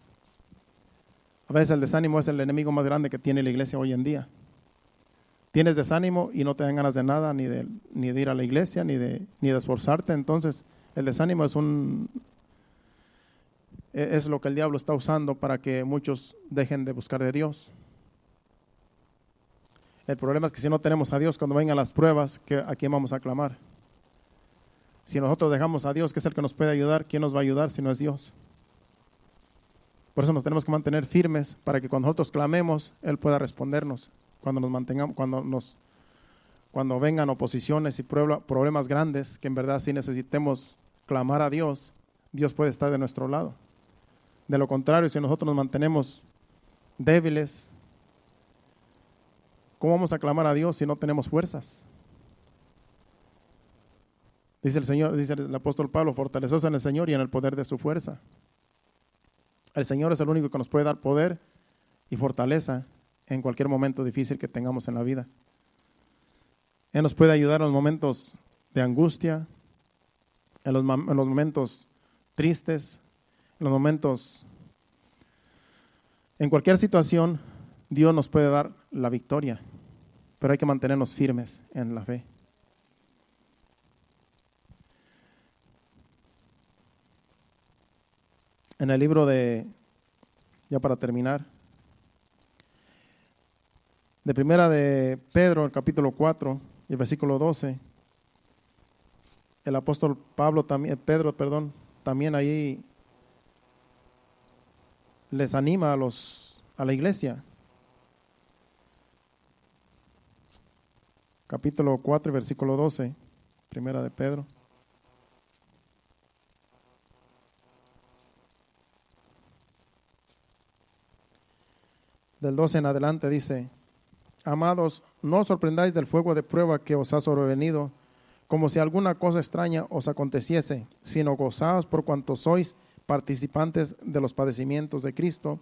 A veces el desánimo es el enemigo más grande que tiene la iglesia hoy en día. Tienes desánimo y no te dan ganas de nada, ni de ir a la iglesia, ni de esforzarte. Entonces el desánimo es lo que el diablo está usando para que muchos dejen de buscar de Dios. El problema es que si no tenemos a Dios, cuando vengan las pruebas, ¿a quién vamos a clamar? Si nosotros dejamos a Dios, que es el que nos puede ayudar, ¿quién nos va a ayudar si no es Dios? Por eso nos tenemos que mantener firmes para que cuando nosotros clamemos, Él pueda respondernos. Cuando vengan oposiciones y problemas grandes, que en verdad sí necesitemos clamar a Dios, Dios puede estar de nuestro lado. De lo contrario, si nosotros nos mantenemos débiles, ¿cómo vamos a clamar a Dios si no tenemos fuerzas? Dice el Señor, dice el apóstol Pablo, fortaleceos en el Señor y en el poder de su fuerza. El Señor es el único que nos puede dar poder y fortaleza en cualquier momento difícil que tengamos en la vida. Él nos puede ayudar en los momentos de angustia, en los momentos tristes, en los momentos, en cualquier situación, Dios nos puede dar la victoria, pero hay que mantenernos firmes en la fe. En el libro de, ya para terminar, de primera de Pedro, el capítulo 4, y el versículo 12, el apóstol Pedro, también ahí les anima a la iglesia. Capítulo 4, versículo 12, primera de Pedro. Del 12 en adelante dice: Amados, no os sorprendáis del fuego de prueba que os ha sobrevenido, como si alguna cosa extraña os aconteciese, sino gozaos por cuanto sois participantes de los padecimientos de Cristo,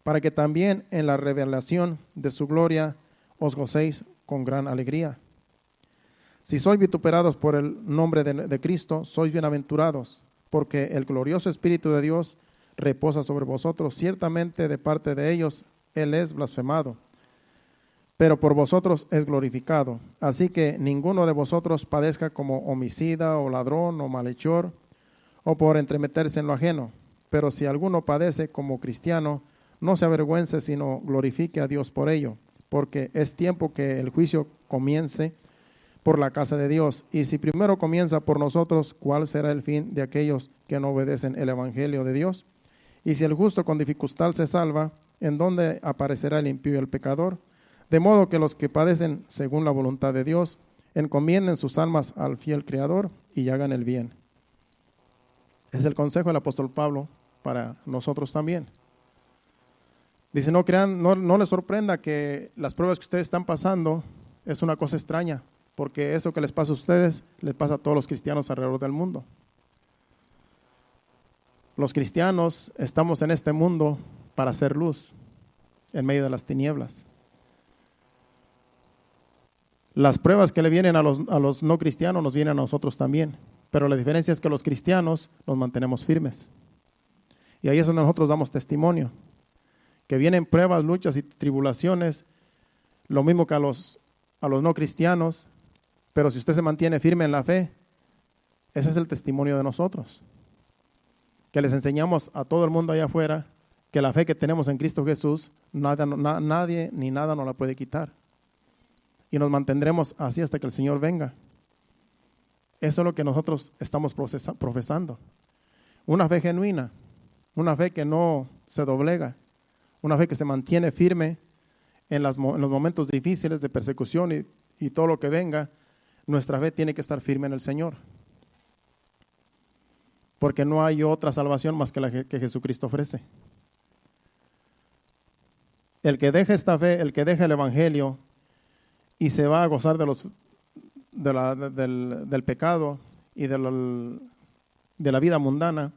para que también en la revelación de su gloria os gocéis con gran alegría. Si sois vituperados por el nombre de Cristo, sois bienaventurados, porque el glorioso Espíritu de Dios reposa sobre vosotros. Ciertamente de parte de ellos Él es blasfemado, pero por vosotros es glorificado. Así que ninguno de vosotros padezca como homicida o ladrón o malhechor o por entremeterse en lo ajeno. Pero si alguno padece como cristiano, no se avergüence, sino glorifique a Dios por ello, porque es tiempo que el juicio comience por la casa de Dios. Y si primero comienza por nosotros, ¿cuál será el fin de aquellos que no obedecen el evangelio de Dios? Y si el justo con dificultad se salva, ¿en dónde aparecerá el impío y el pecador? De modo que los que padecen según la voluntad de Dios, encomienden sus almas al fiel Creador y hagan el bien. Es el consejo del apóstol Pablo para nosotros también. Dice, no crean, no les sorprenda que las pruebas que ustedes están pasando es una cosa extraña, porque eso que les pasa a ustedes, les pasa a todos los cristianos alrededor del mundo. Los cristianos estamos en este mundo para hacer luz en medio de las tinieblas. Las pruebas que le vienen a los no cristianos nos vienen a nosotros también, pero la diferencia es que los cristianos nos mantenemos firmes. Y ahí es donde nosotros damos testimonio, que vienen pruebas, luchas y tribulaciones, lo mismo que a los no cristianos, pero si usted se mantiene firme en la fe, ese es el testimonio de nosotros, que les enseñamos a todo el mundo allá afuera que la fe que tenemos en Cristo Jesús, nadie ni nada nos la puede quitar. Y nos mantendremos así hasta que el Señor venga. Eso es lo que nosotros estamos profesando. Una fe genuina, una fe que no se doblega, una fe que se mantiene firme en los momentos difíciles de persecución y todo lo que venga. Nuestra fe tiene que estar firme en el Señor. Porque no hay otra salvación más que la que Jesucristo ofrece. El que deja esta fe, el que deja el Evangelio y se va a gozar del pecado y de la vida mundana,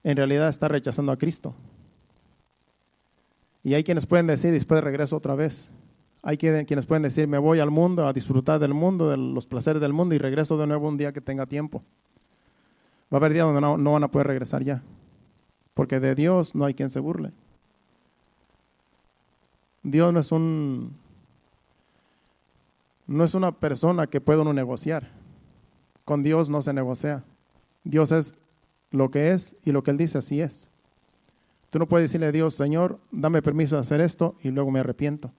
en realidad está rechazando a Cristo. Y hay quienes pueden decir, después regreso otra vez. Hay quienes pueden decir, me voy al mundo a disfrutar del mundo, de los placeres del mundo y regreso de nuevo un día que tenga tiempo. Va a haber días donde no van a poder regresar ya, porque de Dios no hay quien se burle. Dios no es una persona que pueda uno negociar. Con Dios no se negocia. Dios es lo que es y lo que Él dice así es. Tú no puedes decirle a Dios, Señor, dame permiso de hacer esto y luego me arrepiento.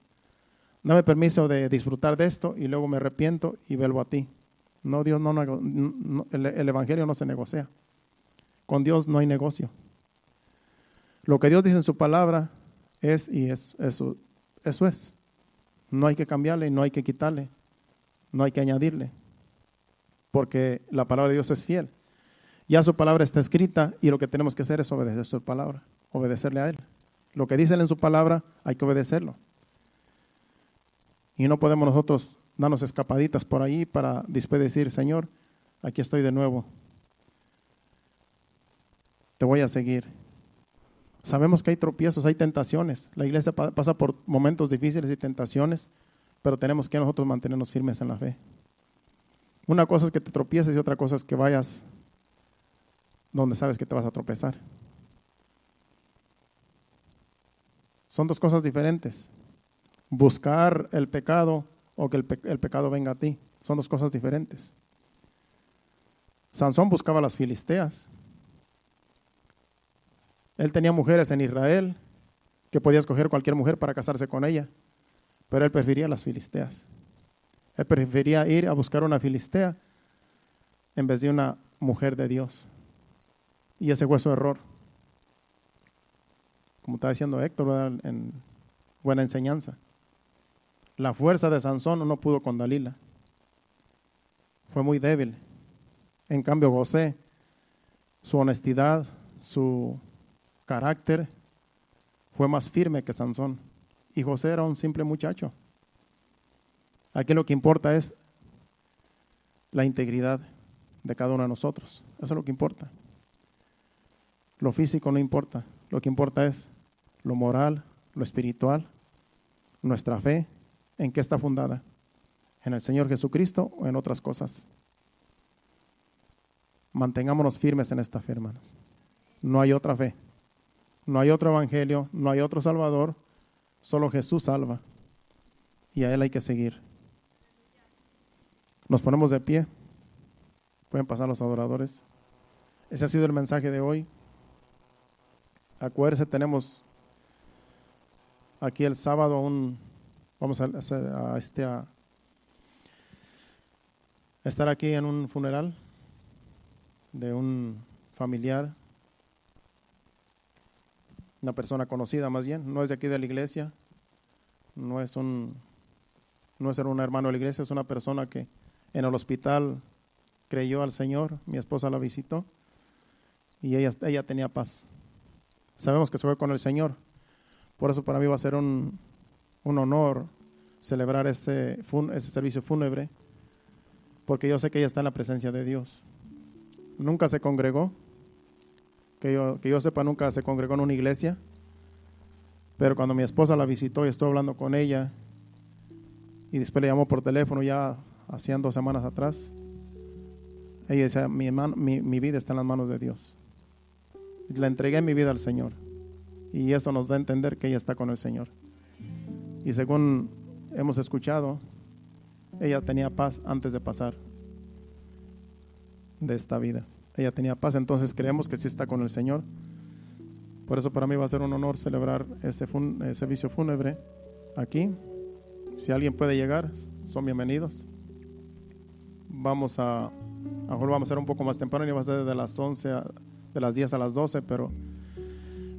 Dame permiso de disfrutar de esto y luego me arrepiento y vuelvo a ti. No, Dios el Evangelio no se negocia. Con Dios no hay negocio. Lo que Dios dice en su palabra es y es eso es. No hay que cambiarle, no hay que quitarle, no hay que añadirle, porque la palabra de Dios es fiel. Ya su palabra está escrita y lo que tenemos que hacer es obedecer su palabra, obedecerle a Él. Lo que dice Él en su palabra hay que obedecerlo. Y no podemos nosotros darnos escapaditas por ahí para después decir, Señor, aquí estoy de nuevo. Te voy a seguir. Sabemos que hay tropiezos, hay tentaciones. La iglesia pasa por momentos difíciles y tentaciones, pero tenemos que nosotros mantenernos firmes en la fe. Una cosa es que te tropieces y otra cosa es que vayas donde sabes que te vas a tropezar. Son dos cosas diferentes. Buscar el pecado o que el pecado venga a ti. Son dos cosas diferentes. Sansón buscaba a las filisteas. Él tenía mujeres en Israel que podía escoger cualquier mujer para casarse con ella, pero él prefería las filisteas. Él prefería ir a buscar una filistea en vez de una mujer de Dios. Y ese fue su error. Como estaba diciendo Héctor, ¿verdad? En buena enseñanza. La fuerza de Sansón no pudo con Dalila. Fue muy débil. En cambio, José, su honestidad, su carácter, fue más firme que Sansón. Y José era un simple muchacho. Aquí lo que importa es la integridad de cada uno de nosotros. Eso es lo que importa. Lo físico no importa. Lo que importa es lo moral, lo espiritual, nuestra fe, ¿en qué está fundada? ¿En el Señor Jesucristo o en otras cosas? Mantengámonos firmes en esta fe, hermanos. No hay otra fe. No hay otro evangelio, no hay otro salvador, solo Jesús salva y a Él hay que seguir. Nos ponemos de pie, pueden pasar los adoradores. Ese ha sido el mensaje de hoy. Acuérdense, tenemos aquí el sábado vamos a estar aquí en un funeral de un familiar, una persona conocida más bien, no es de aquí de la iglesia, no es un hermano de la iglesia, es una persona que en el hospital creyó al Señor, mi esposa la visitó y ella tenía paz. Sabemos que se fue con el Señor, por eso para mí va a ser un honor celebrar ese servicio fúnebre, porque yo sé que ella está en la presencia de Dios. Nunca se congregó, que yo sepa, nunca se congregó en una iglesia, pero cuando mi esposa la visitó y estuve hablando con ella, y después le llamó por teléfono ya hacían 2 semanas atrás, ella decía, mi vida está en las manos de Dios. Le entregué mi vida al Señor, y eso nos da a entender que ella está con el Señor. Y según hemos escuchado, ella tenía paz antes de pasar de esta vida. Ella tenía paz, entonces creemos que sí está con el Señor. Por eso para mí va a ser un honor celebrar ese servicio fúnebre aquí. Si alguien puede llegar, son bienvenidos. A lo mejor vamos a hacer un poco más temprano, y va a ser de las 10 a las 12, pero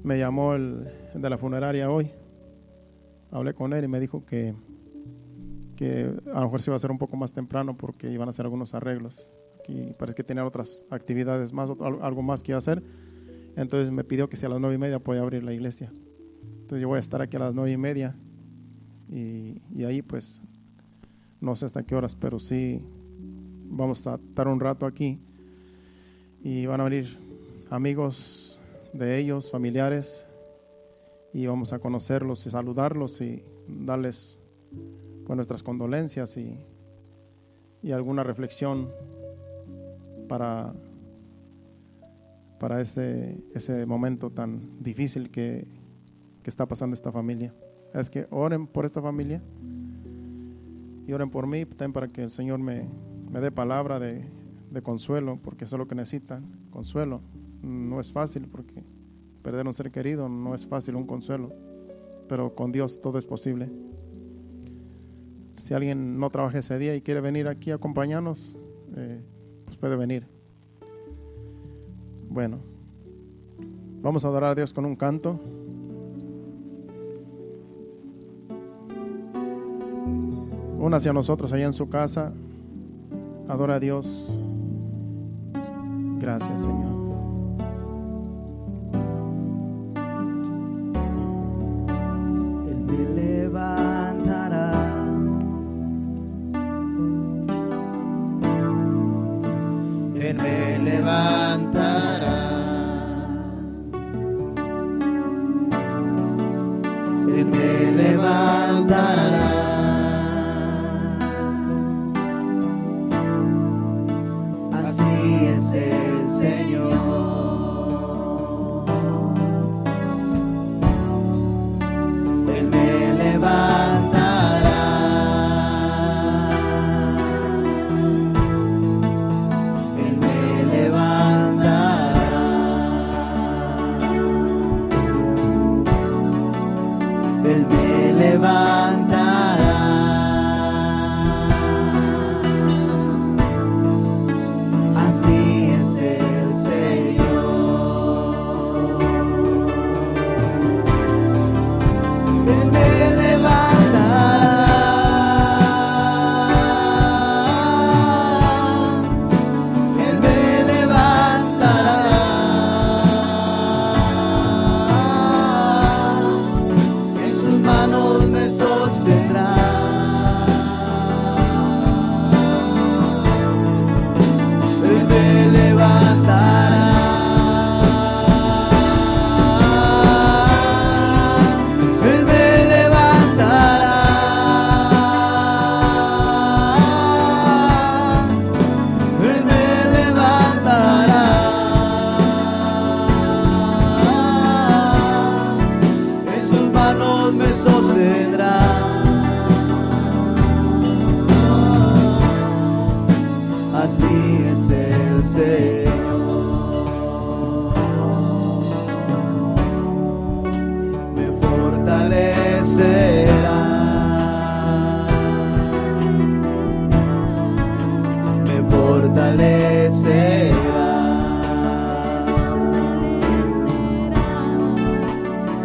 me llamó el de la funeraria hoy. Hablé con él y me dijo que a lo mejor se iba a hacer un poco más temprano porque iban a hacer algunos arreglos. Y parece que tenían otras actividades más, algo más que hacer. Entonces me pidió que si a las 9:30 podía abrir la iglesia. Entonces yo voy a estar aquí a las 9:30 y ahí pues no sé hasta qué horas, pero sí vamos a estar un rato aquí y van a venir amigos de ellos, familiares, y vamos a conocerlos y saludarlos y darles pues nuestras condolencias y alguna reflexión para ese momento tan difícil que está pasando esta familia. Es que oren por esta familia y oren por mí también, para que el Señor me dé palabra de consuelo, porque eso es lo que necesitan, consuelo. No es fácil, porque perder un ser querido no es fácil, un consuelo, pero con Dios todo es posible. Si alguien no trabaja ese día y quiere venir aquí a acompañarnos, pues puede venir. Bueno, vamos a adorar a Dios con un canto. Únase a nosotros allá en su casa, adora a Dios Gracias, Señor. Él me levantará. Él me levantará. Él me levantará. Así es el Señor. Él me levantará. Él me levantará. Él me levantará. Así es el Señor. Él me levantará. Él me levantará. En sus manos me sostendrá. Él me levantará. Él me levantará. Él me levantará. En sus manos me sostendrá. Así es el Señor. Me fortalecerá. Me fortalecerá.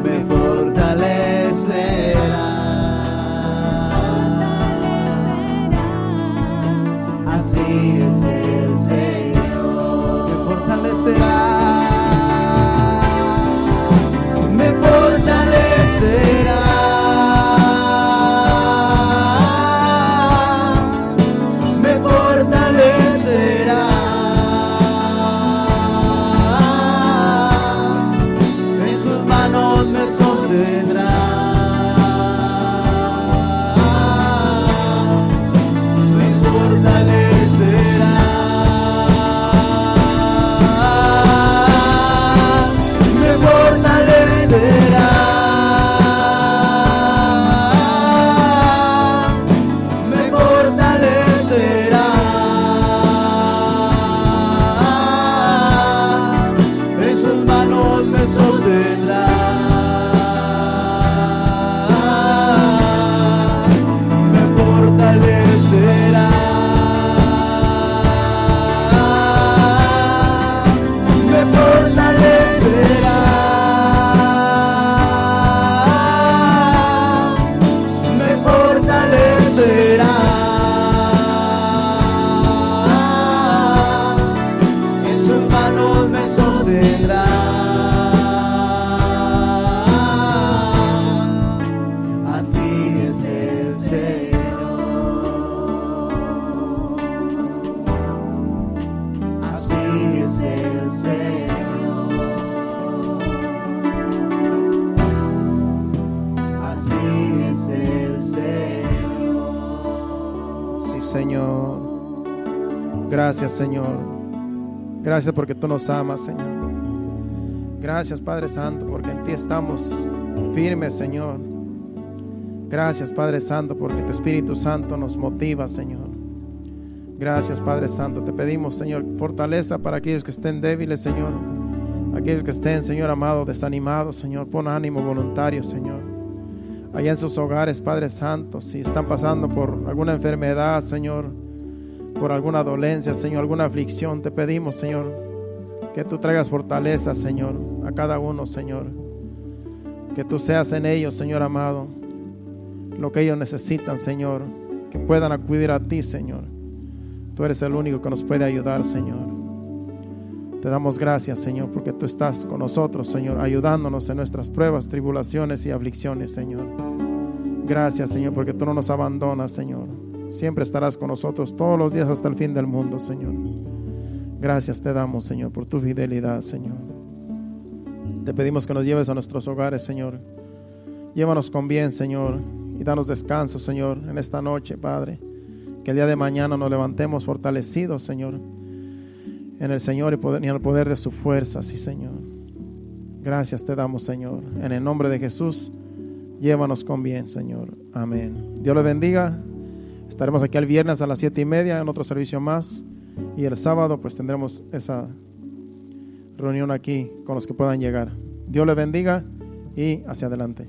Me fortalecerá. Así es el Señor. Me fortalecerá. Me fortalecerá. Me fortalecerá. En sus manos me sostendrá. Me fortalecerá. Me fortalecerá. Me fortalecerá. En sus manos me sostendrá. Me fortalecerá. Me fortalecerá. Me fortalecerá. En sus manos me sostendrá. Así es el Señor. Así es el Señor. Así es el Señor. Sí, Señor. Gracias, Señor. Gracias porque tú nos amas, Señor. Gracias, Padre Santo, porque en ti estamos firmes, Señor. Gracias, Padre Santo, porque tu Espíritu Santo nos motiva, Señor. Gracias, Padre Santo. Te pedimos, Señor, fortaleza para aquellos que estén débiles, Señor. Aquellos que estén, Señor amado, desanimados, Señor. Pon ánimo voluntario, Señor. Allá en sus hogares, Padre Santo, si están pasando por alguna enfermedad, Señor, por alguna dolencia, Señor, alguna aflicción, te pedimos, Señor, que tú traigas fortaleza, Señor, a cada uno, Señor. Que tú seas en ellos, Señor amado, lo que ellos necesitan, Señor, que puedan acudir a ti, Señor. Tú eres el único que nos puede ayudar, Señor. Te damos gracias, Señor, porque tú estás con nosotros, Señor, ayudándonos en nuestras pruebas, tribulaciones y aflicciones, Señor. Gracias, Señor, porque tú no nos abandonas, Señor. Siempre estarás con nosotros todos los días hasta el fin del mundo, Señor. Gracias te damos, Señor, por tu fidelidad, Señor. Te pedimos que nos lleves a nuestros hogares, Señor. Llévanos con bien, Señor, y danos descanso, Señor, en esta noche, Padre. Que el día de mañana nos levantemos fortalecidos, Señor, en el Señor y en el poder de su fuerza, sí, Señor. Gracias te damos, Señor. En el nombre de Jesús, llévanos con bien, Señor. Amén. Dios le bendiga. Estaremos aquí el viernes a las 7:30 en otro servicio más. Y el sábado pues tendremos esa reunión aquí con los que puedan llegar. Dios le bendiga y hacia adelante.